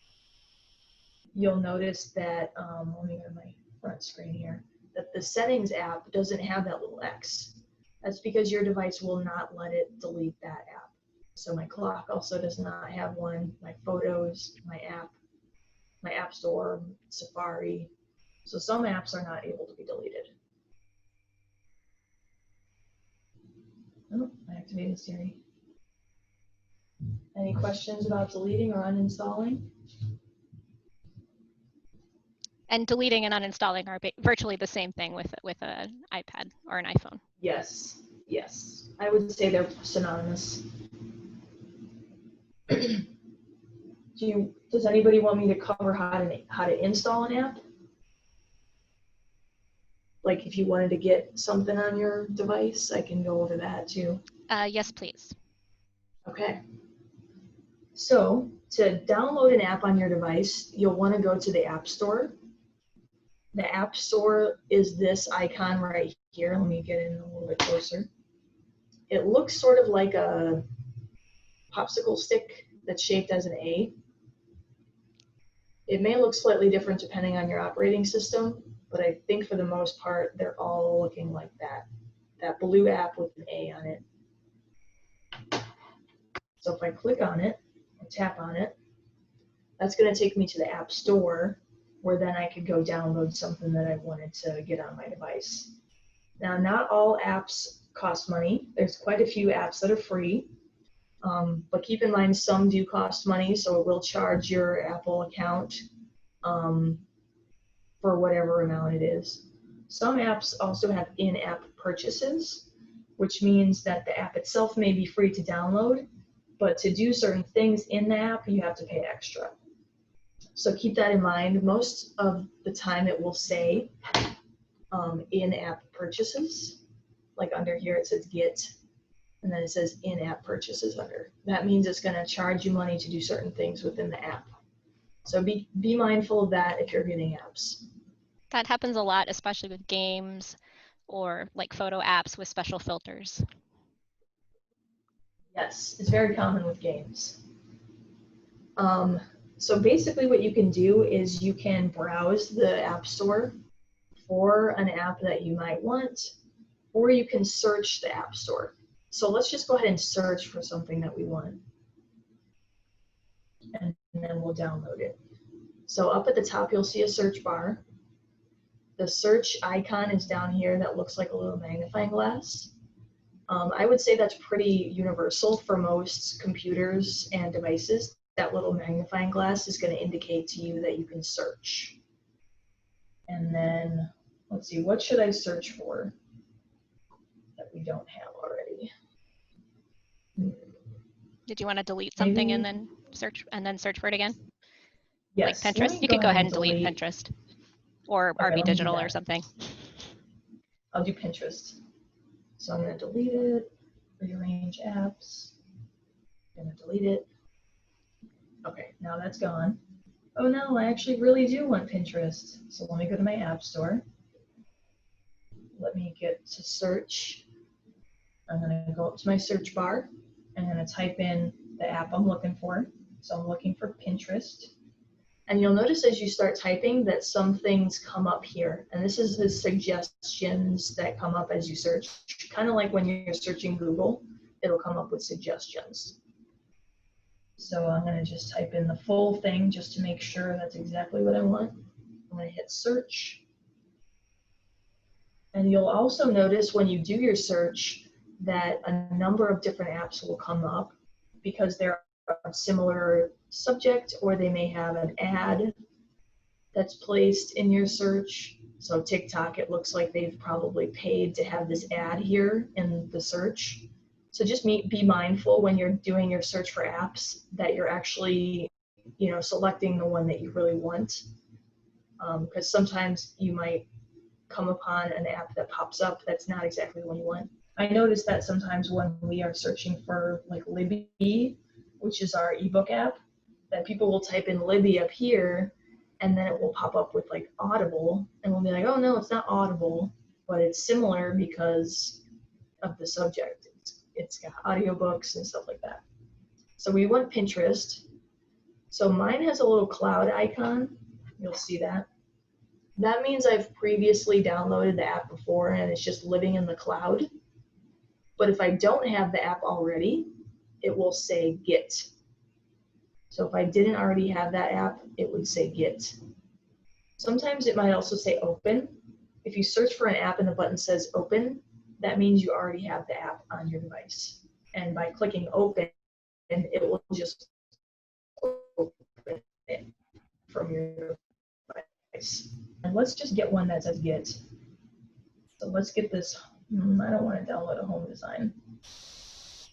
you'll notice that, let me go to my front screen here, that the settings app doesn't have that little X. That's because your device will not let it delete that app. So my clock also does not have one. My photos, my app store, Safari. So some apps are not able to be deleted. Oh, I activated Siri. Any questions about deleting or uninstalling? And deleting and uninstalling are virtually the same thing with an iPad or an iPhone. Yes, yes. I would say they're synonymous. Does anybody want me to cover how to install an app? Like if you wanted to get something on your device, I can go over that too. Yes, please. Okay. So to download an app on your device, you'll want to go to the App Store. The App Store is this icon right here. Let me get in a little bit closer. It looks sort of like a popsicle stick that's shaped as an A. It may look slightly different depending on your operating system, but I think for the most part, they're all looking like that blue app with an A on it. So if I click on it and tap on it, that's going to take me to the App Store, where then I could go download something that I wanted to get on my device. Now, not all apps cost money. There's quite a few apps that are free, but keep in mind some do cost money, so it will charge your Apple account for whatever amount it is. Some apps also have in-app purchases, which means that the app itself may be free to download, but to do certain things in the app, you have to pay extra. So keep that in mind. Most of the time it will say in-app purchases. Like under here it says get, and then it says in-app purchases under. That means it's going to charge you money to do certain things within the app. So be mindful of that if you're getting apps. That happens a lot, especially with games or like photo apps with special filters. Yes, it's very common with games. So basically what you can do is you can browse the App Store for an app that you might want, or you can search the App Store. So let's just go ahead and search for something that we want, and then we'll download it. So up at the top, you'll see a search bar. The search icon is down here that looks like a little magnifying glass. I would say that's pretty universal for most computers and devices. That little magnifying glass is going to indicate to you that you can search. And then, let's see, what should I search for that we don't have already? Did you want to delete something and then search for it again? Yes. Like Pinterest? You could go ahead and delete Pinterest or okay, RB Digital or something. I'll do Pinterest. So I'm going to delete it, rearrange apps, I'm going to delete it. Okay, now that's gone. Oh no, I actually really do want Pinterest. So let me go to my app store. Let me get to search. I'm going to go up to my search bar. I'm going to type in the app I'm looking for. So I'm looking for Pinterest. And you'll notice as you start typing that some things come up here. And this is the suggestions that come up as you search. Kind of like when you're searching Google, it'll come up with suggestions. So I'm going to just type in the full thing just to make sure that's exactly what I want. I'm going to hit search. And you'll also notice when you do your search that a number of different apps will come up because they're a similar subject, or they may have an ad that's placed in your search. So TikTok, it looks like they've probably paid to have this ad here in the search. So just be mindful when you're doing your search for apps that you're actually, selecting the one that you really want. Because sometimes you might come upon an app that pops up that's not exactly the one you want. I noticed that sometimes when we are searching for like Libby, which is our ebook app, that people will type in Libby up here, and then it will pop up with like Audible, and we'll be like, oh no, it's not Audible, but it's similar because of the subject. It's got audiobooks and stuff like that. So we want Pinterest. So mine has a little cloud icon. You'll see that. That means I've previously downloaded the app before and it's just living in the cloud. But if I don't have the app already, it will say get. So if I didn't already have that app, it would say get. Sometimes it might also say open. If you search for an app and the button says open, that means you already have the app on your device. And by clicking open, it will just open it from your device. And let's just get one that says get. So let's get this. I don't want to download a home design.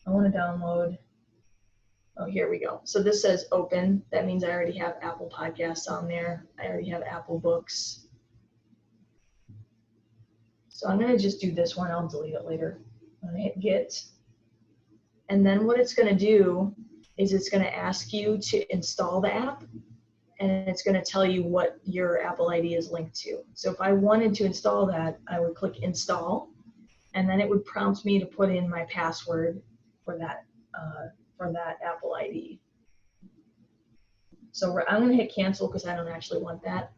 I want to download. Oh, here we go. So this says open. That means I already have Apple Podcasts on there. I already have Apple Books. So I'm going to just do this one. I'll delete it later. I'm going to hit get. And then what it's going to do is it's going to ask you to install the app, and it's going to tell you what your Apple ID is linked to. So if I wanted to install that, I would click install, and then it would prompt me to put in my password for that Apple ID. So I'm going to hit cancel because I don't actually want that.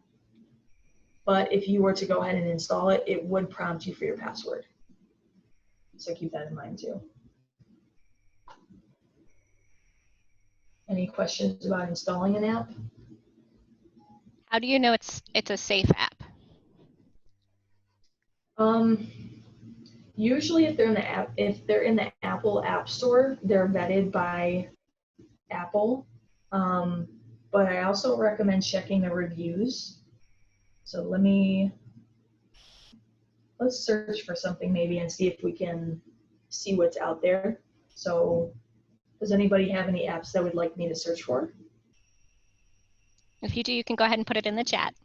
But if you were to go ahead and install it, it would prompt you for your password. So keep that in mind too. Any questions about installing an app? How do you know it's a safe app? Usually if they're in the Apple App Store, they're vetted by Apple. But I also recommend checking the reviews. So let's search for something maybe and see if we can see what's out there. So does anybody have any apps that would like me to search for? If you do, you can go ahead and put it in the chat.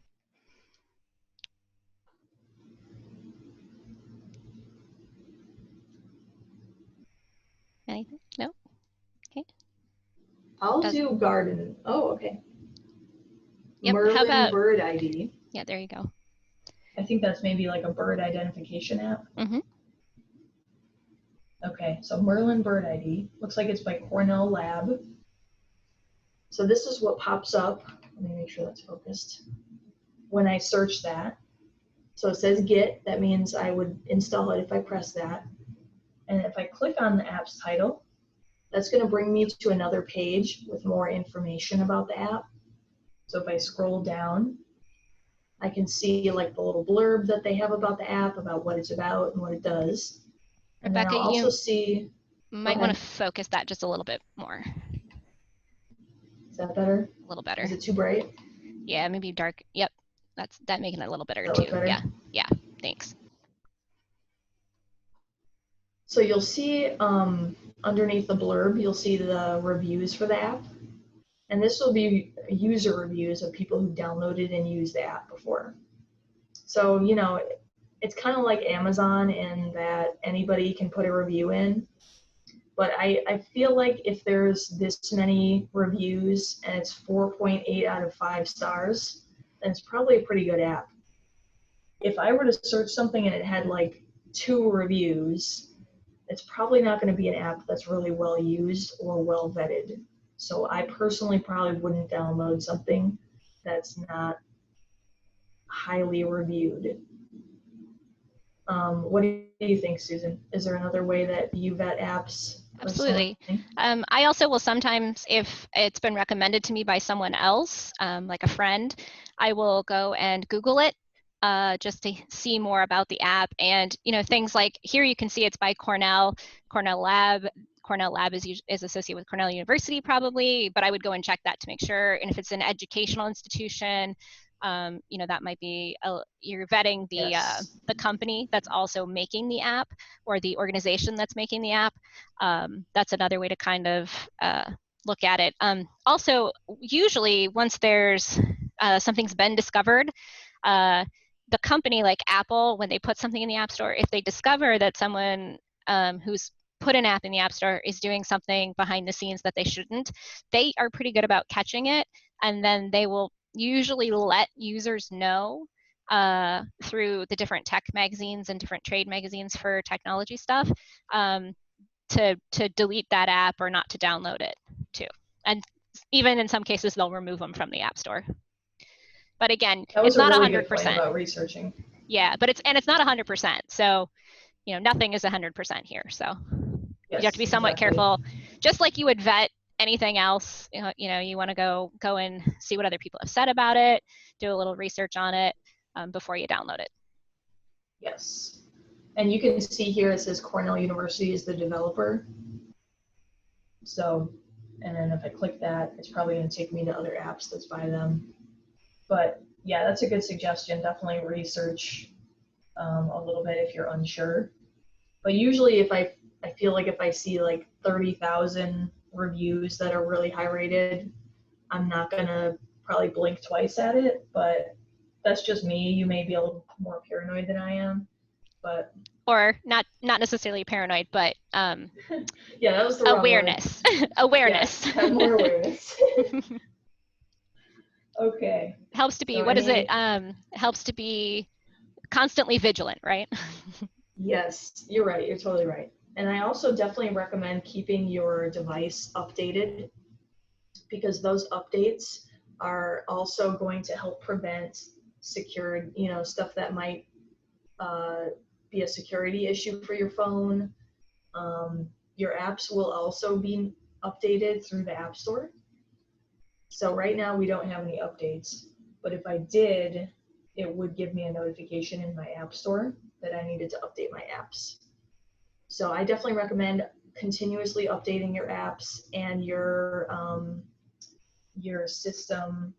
Anything? No? Okay. I'll do garden. Oh, okay. Yep. Merlin How about Bird ID. Yeah, there you go. I think that's maybe like a bird identification app. Mm-hmm. Okay, so Merlin Bird ID. Looks like it's by Cornell Lab. So this is what pops up. Let me make sure that's focused. When I search that. So it says get. That means I would install it if I press that. And if I click on the app's title, that's going to bring me to another page with more information about the app. So if I scroll down, I can see like the little blurb that they have about the app, about what it's about and what it does. And Rebecca, then I'll also you see. might want to focus that just a little bit more. Is that better? A little better. Is it too bright? Yeah, maybe dark. Yep, that making it a little better that too. Better? Yeah. Thanks. So you'll see underneath the blurb, you'll see the reviews for the app. And this will be user reviews of people who downloaded and used the app before. So, you know, it's kind of like Amazon in that anybody can put a review in. But I feel like if there's this many reviews and it's 4.8 out of 5 stars, then it's probably a pretty good app. If I were to search something and it had like 2 reviews, it's probably not going to be an app that's really well used or well vetted. So I personally probably wouldn't download something that's not highly reviewed. What do you think, Susan? Is there another way that you vet apps? Absolutely. I also will sometimes, if it's been recommended to me by someone else, like a friend, I will go and Google it just to see more about the app. And, you know, things like here you can see it's by Cornell Lab. Cornell Lab is associated with Cornell University probably, but I would go and check that to make sure. And if it's an educational institution, you know, that might be you're vetting the company that's also making the app or the organization that's making the app. That's another way to kind of look at it. Also, usually once there's something's been discovered, the company like Apple, when they put something in the App Store, if they discover that someone who's put an app in the App Store is doing something behind the scenes that they shouldn't, they are pretty good about catching it, and then they will usually let users know through the different tech magazines and different trade magazines for technology stuff to delete that app or not to download it too. And even in some cases, they'll remove them from the App Store. But again, it's not 100%. That was a really good point about researching. Yeah, but it's not 100%. So, you know, nothing is 100% here. So. You have to Yes, be somewhat exactly. careful, just like you would vet anything else. You want to go and see what other people have said about it, do a little research on it before you download it. Yes. And you can see here it says Cornell University is the developer. So, and then if I click that, it's probably going to take me to other apps that's by them. But yeah, that's a good suggestion. Definitely research a little bit if you're unsure. But usually I feel like if I see like 30,000 reviews that are really high rated, I'm not going to probably blink twice at it. But that's just me. You may be a little more paranoid than I am. But Or not necessarily paranoid, but yeah, that was the wrong word. awareness. Awareness. Yes, have more awareness. Okay. Helps to be, So what is it? any, Helps to be constantly vigilant, right? yes, you're right. You're totally right. And I also definitely recommend keeping your device updated because those updates are also going to help prevent secured, stuff that might uh, be a security issue for your phone. Your apps will also be updated through the App Store. So right now we don't have any updates, but if I did, it would give me a notification in my App Store that I needed to update my apps. So I definitely recommend continuously updating your apps and your system,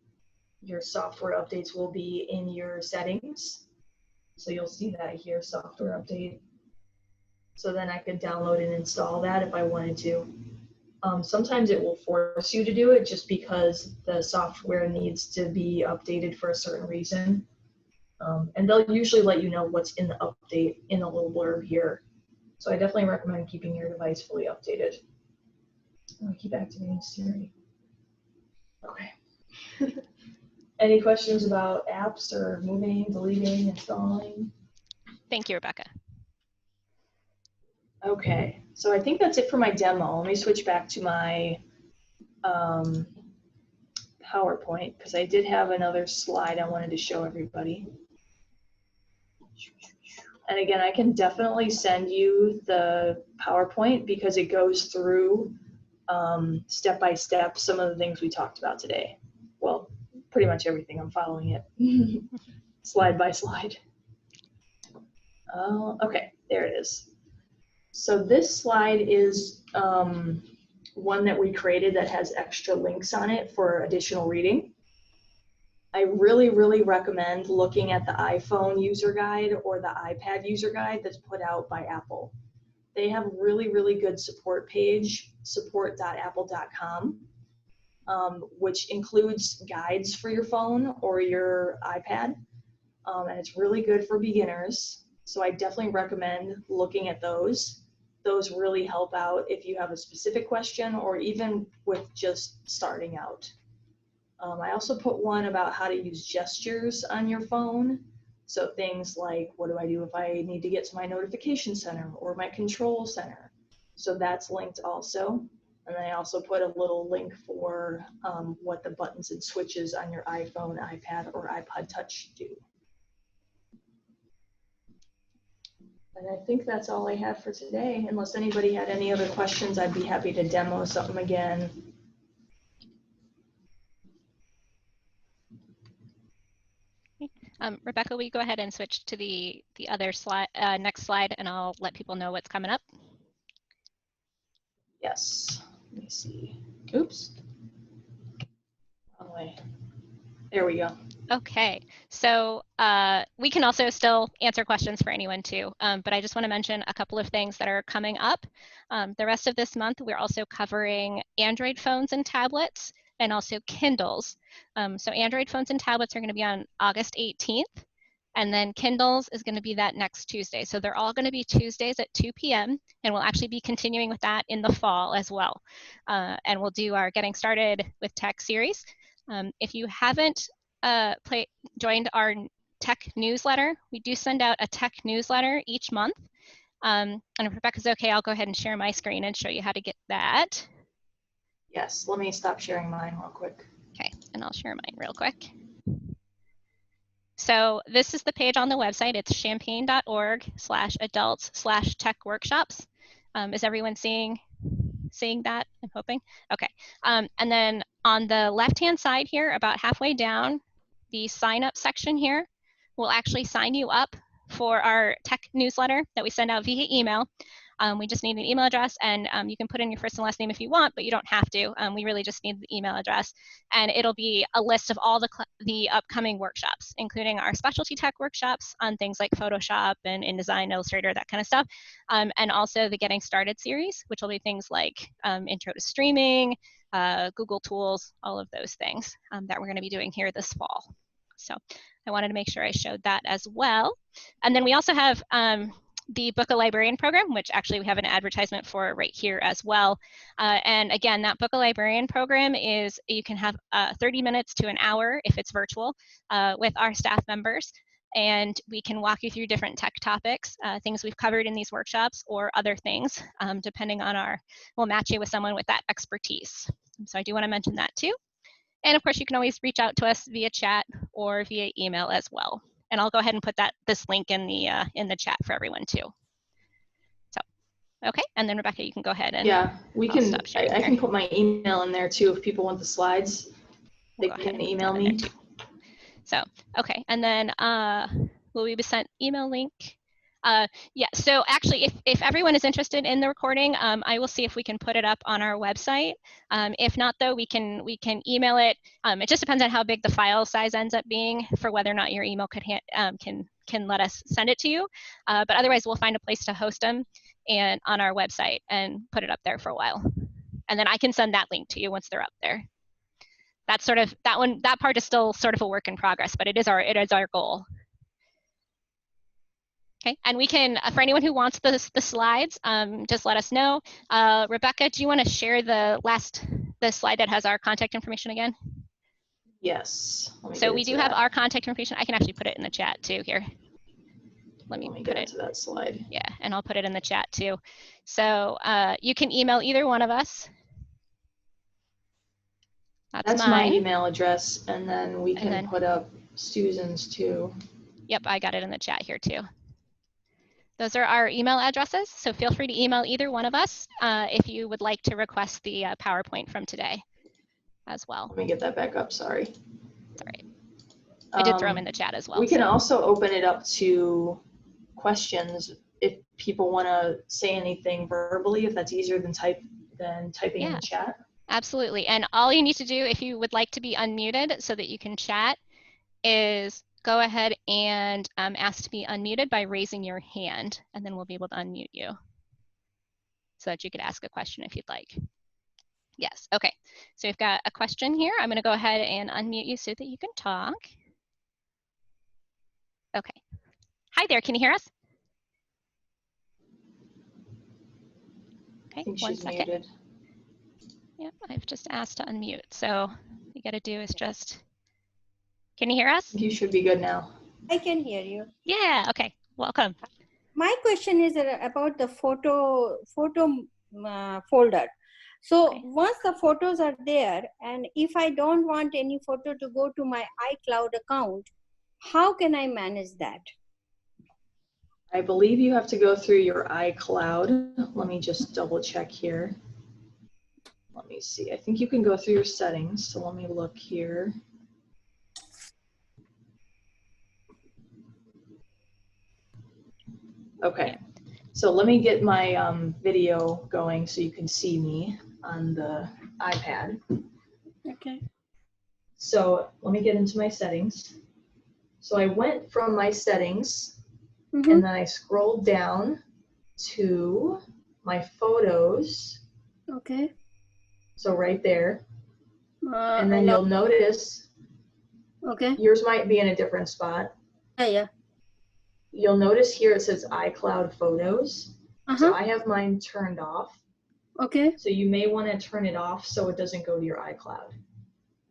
your software updates will be in your settings. So you'll see that here, software update. So then I could download and install that if I wanted to. Sometimes it will force you to do it just because the software needs to be updated for a certain reason. And they'll usually let you know what's in the update in a little blurb here. So I definitely recommend keeping your device fully updated. Oh, I keep activating Siri. Okay. Any questions about apps or moving, deleting, installing? Thank you, Rebecca. Okay, so I think that's it for my demo. Let me switch back to my PowerPoint because I did have another slide I wanted to show everybody. And again, I can definitely send you the PowerPoint because it goes through step by step some of the things we talked about today. Well, pretty much everything. I'm following it slide by slide. Okay, there it is. So this slide is one that we created that has extra links on it for additional reading. I really, really recommend looking at the iPhone user guide or the iPad user guide that's put out by Apple. They have a really, really good support page, support.apple.com, which includes guides for your phone or your iPad. And it's really good for beginners. So I definitely recommend looking at those. Those really help out if you have a specific question or even with just starting out. I also put one about how to use gestures on your phone. So things like, what do I do if I need to get to my notification center or my control center? So that's linked also. And then I also put a little link for what the buttons and switches on your iPhone, iPad, or iPod Touch do. And I think that's all I have for today. Unless anybody had any other questions, I'd be happy to demo something again. Rebecca, will you go ahead and switch to the other slide, next slide, and I'll let people know what's coming up. Yes. Let me see. Oops. Wrong way. There we go. Okay, so we can also still answer questions for anyone too, but I just want to mention a couple of things that are coming up. The rest of this month, we're also covering Android phones and tablets and also Kindles. So Android phones and tablets are going to be on August 18th, and then Kindles is going to be that next Tuesday. So they're all going to be Tuesdays at 2 p.m., and we'll actually be continuing with that in the fall as well. And we'll do our Getting Started with Tech series. If you haven't joined our tech newsletter, we do send out a tech newsletter each month. And if Rebecca's okay, I'll go ahead and share my screen and show you how to get that. Yes, let me stop sharing mine real quick. Okay, and I'll share mine real quick. So this is the page on the website. It's champaign.org/adults/tech workshops. Is everyone seeing that? I'm hoping. Okay. And then on the left-hand side here, about halfway down, the sign up section here will actually sign you up for our tech newsletter that we send out via email. We just need an email address, and you can put in your first and last name if you want, but you don't have to. We really just need the email address, and it'll be a list of all the upcoming workshops, including our specialty tech workshops on things like Photoshop and InDesign, Illustrator, that kind of stuff, and also the Getting Started series, which will be things like Intro to Streaming, Google Tools, all of those things that we're going to be doing here this fall. So I wanted to make sure I showed that as well. And then we also have the Book a Librarian program, which actually we have an advertisement for right here as well. And again, that Book a Librarian program is, you can have 30 minutes to an hour if it's virtual with our staff members. And we can walk you through different tech topics, things we've covered in these workshops or other things, depending on we'll match you with someone with that expertise. So I do want to mention that too. And of course, you can always reach out to us via chat or via email as well. And I'll go ahead and put this link in the chat for everyone too. So, okay, and then Rebecca, you can go ahead and we can. stop sharing I here. can put my email in there too if people want the slides. They can email me. So, okay, and then will we be sent email link? Yeah, so actually, if everyone is interested in the recording, I will see if we can put it up on our website. If not, though, we can email it. It just depends on how big the file size ends up being for whether or not your email can let us send it to you. But otherwise, we'll find a place to host them and on our website and put it up there for a while. And then I can send that link to you once they're up there. That's sort of that part is still sort of a work in progress, but it is our goal. Okay, and we can, for anyone who wants the slides, just let us know. Rebecca, do you want to share the slide that has our contact information again? Yes. So we do have our contact information. I can actually put it in the chat too here. Let me put it to that slide. Yeah, and I'll put it in the chat too. So you can email either one of us. That's mine. My email address, and then we can put up Susan's too. Yep, I got it in the chat here too. Those are our email addresses, so feel free to email either one of us if you would like to request the PowerPoint from today as well. Let me get that back up, sorry. It's all right. I did throw them in the chat as well. We can also open it up to questions if people want to say anything verbally, if that's easier than typing in the chat. Absolutely, and all you need to do if you would like to be unmuted so that you can chat is go ahead and ask to be unmuted by raising your hand, and then we'll be able to unmute you so that you could ask a question if you'd like. Yes, okay. So we've got a question here. I'm going to go ahead and unmute you so that you can talk. Okay. Hi there, can you hear us? Okay, one second. Muted. Yep, I've just asked to unmute. So all you got to do is just, can you hear us? You should be good now. I can hear you. Yeah, okay, welcome. My question is about the photo folder. So once the photos are there, and if I don't want any photo to go to my iCloud account, how can I manage that? I believe you have to go through your iCloud. Let me just double check here. Let me see. I think you can go through your settings. So let me look here. Okay. So let me get my video going so you can see me on the iPad. Okay. So let me get into my settings. So I went from my settings and then I scrolled down to my photos. Okay. So right there. And then you'll notice yours might be in a different spot. Yeah. You'll notice here it says iCloud Photos. So I have mine turned off. Okay. So you may want to turn it off so it doesn't go to your iCloud.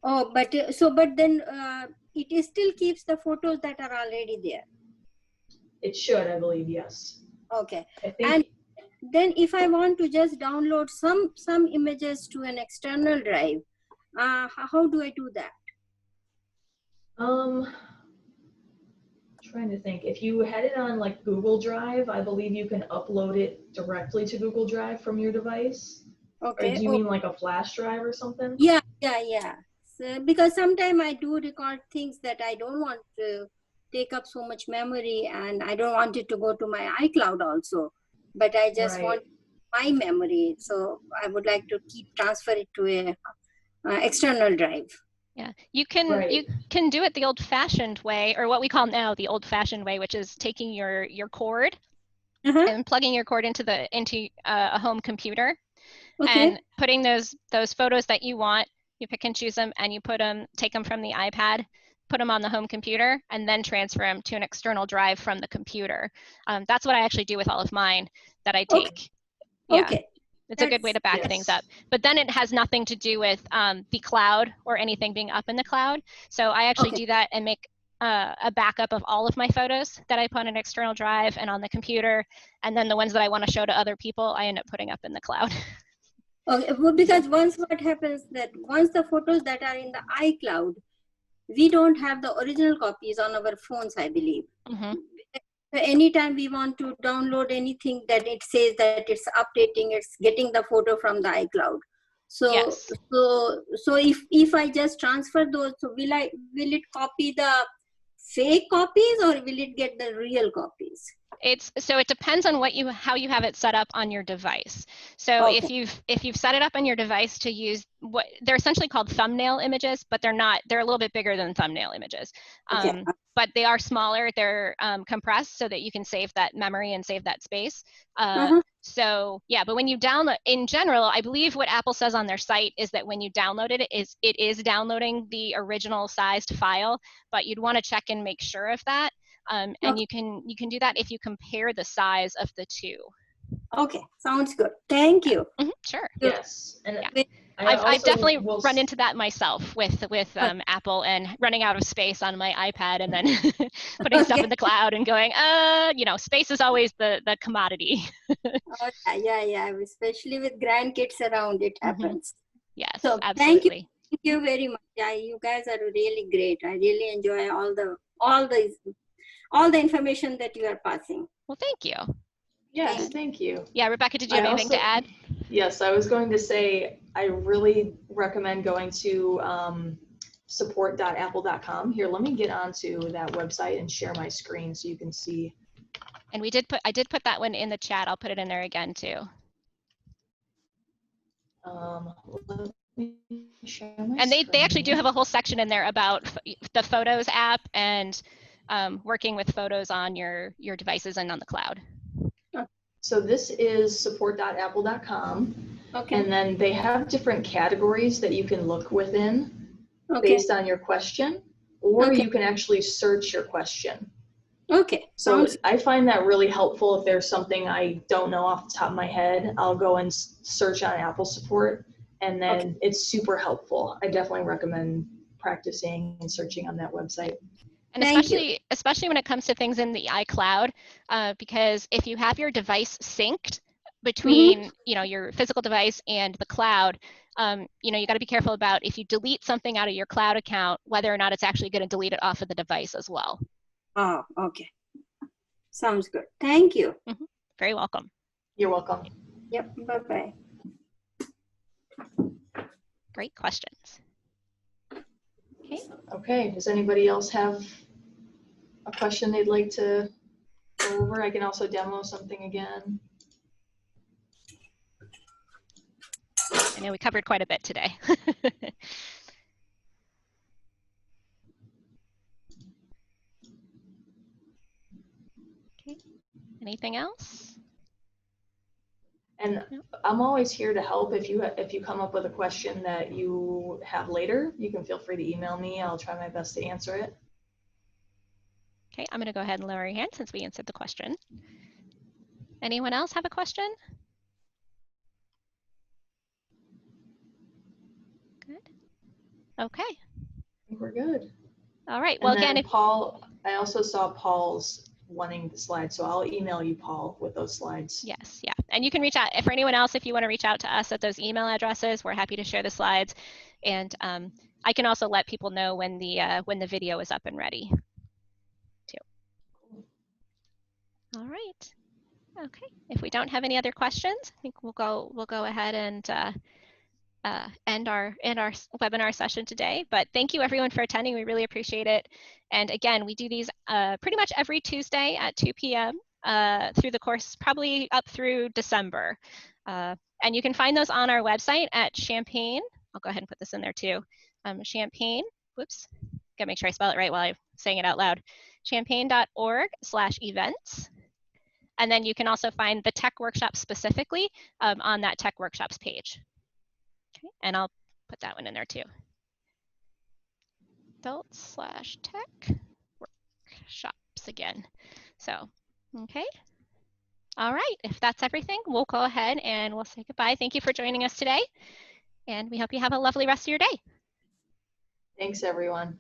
Oh, but then it still keeps the photos that are already there. It should, I believe, yes. Okay. And then if I want to just download some images to an external drive, how do I do that? trying to think. If you had it on like Google Drive, I believe you can upload it directly to Google Drive from your device. Okay. Or do you mean like a flash drive or something? Yeah. So, because sometimes I do record things that I don't want to take up so much memory, and I don't want it to go to my iCloud also, but I just want my memory. So I would like to transfer it to a external drive. Yeah, you can do it the old-fashioned way, or what we call now the old-fashioned way, which is taking your cord and plugging your cord into a home computer, and putting those photos that you want. You pick and choose them, and you take them from the iPad, put them on the home computer, and then transfer them to an external drive from the computer. That's what I actually do with all of mine that I take. Yeah. It's a good way to back things up. But then it has nothing to do with the cloud or anything being up in the cloud. So I actually do that and make a backup of all of my photos that I put on an external drive and on the computer. And then the ones that I want to show to other people, I end up putting up in the cloud. Okay, well, because what happens that once the photos that are in the iCloud, we don't have the original copies on our phones, I believe. Anytime we want to download anything, that it says that it's updating, it's getting the photo from the iCloud. So so if I just transfer those, so will it copy the fake copies, or will it get the real copies? So it depends on how you have it set up on your device. So if you've set it up on your device to use what they're essentially called thumbnail images, but they're a little bit bigger than thumbnail images. But they are smaller. They're compressed so that you can save that memory and save that space. So yeah, but when you download, in general, I believe what Apple says on their site is that when you download it, it is downloading the original sized file, but you'd want to check and make sure of that. And you can do that if you compare the size of the two. Okay, sounds good. Thank you. Sure. Yes, and I've definitely run into that myself with Apple and running out of space on my iPad, and then putting stuff in the cloud and going, space is always the commodity. Yeah, especially with grandkids around, it happens. Yes, so absolutely. Thank you very much. Yeah, you guys are really great. I really enjoy all the information that you are passing. Well, thank you. Yes, thank you. Yeah, Rebecca, did you have anything to add? Yes, I was going to say, I really recommend going to support.apple.com. Here, let me get onto that website and share my screen so you can see. And I did put that one in the chat. I'll put it in there again too. Let me share my and they screen. actually do have a whole section in there about the Photos app and working with photos on your devices and on the cloud. So this is support.apple.com. And then they have different categories that you can look within based on your question, or you can actually search your question. So I find that really helpful. If there's something I don't know off the top of my head, I'll go and search on Apple support, and then it's super helpful. I definitely recommend practicing and searching on that website. And especially when it comes to things in the iCloud, because if you have your device synced between your physical device and the cloud, you got to be careful about if you delete something out of your cloud account, whether or not it's actually going to delete it off of the device as well. Oh, okay. Sounds good. Thank you. Very welcome. You're welcome. Yep. Bye-bye. Great questions. Okay. Does anybody else have a question they'd like to go over? I can also demo something again. I know we covered quite a bit today. Okay. Anything else? And I'm always here to help. If you come up with a question that you have later, you can feel free to email me. I'll try my best to answer it. Okay, I'm going to go ahead and lower your hand since we answered the question. Anyone else have a question? Good. Okay. I think we're good. All right. Well, again, Paul, I also saw Paul's wanting the slides, so I'll email you, Paul, with those slides. Yes, yeah. And you can reach out, for anyone else, if you want to reach out to us at those email addresses, we're happy to share the slides. And I can also let people know when the video is up and ready, too. All right. Okay. If we don't have any other questions, I think we'll go ahead and end our webinar session today. But thank you everyone for attending. We really appreciate it. And again, we do these pretty much every Tuesday at 2 p.m. Through the course, probably up through December. And you can find those on our website at Champaign. I'll go ahead and put this in there too. Champaign, whoops, gotta make sure I spell it right while I'm saying it out loud. champaign.org/events. And then you can also find the tech workshop specifically on that tech workshops page. Okay, and I'll put that one in there too. Adults/tech workshops again. So, okay. All right, if that's everything, we'll go ahead and we'll say goodbye. Thank you for joining us today, and we hope you have a lovely rest of your day. Thanks, everyone.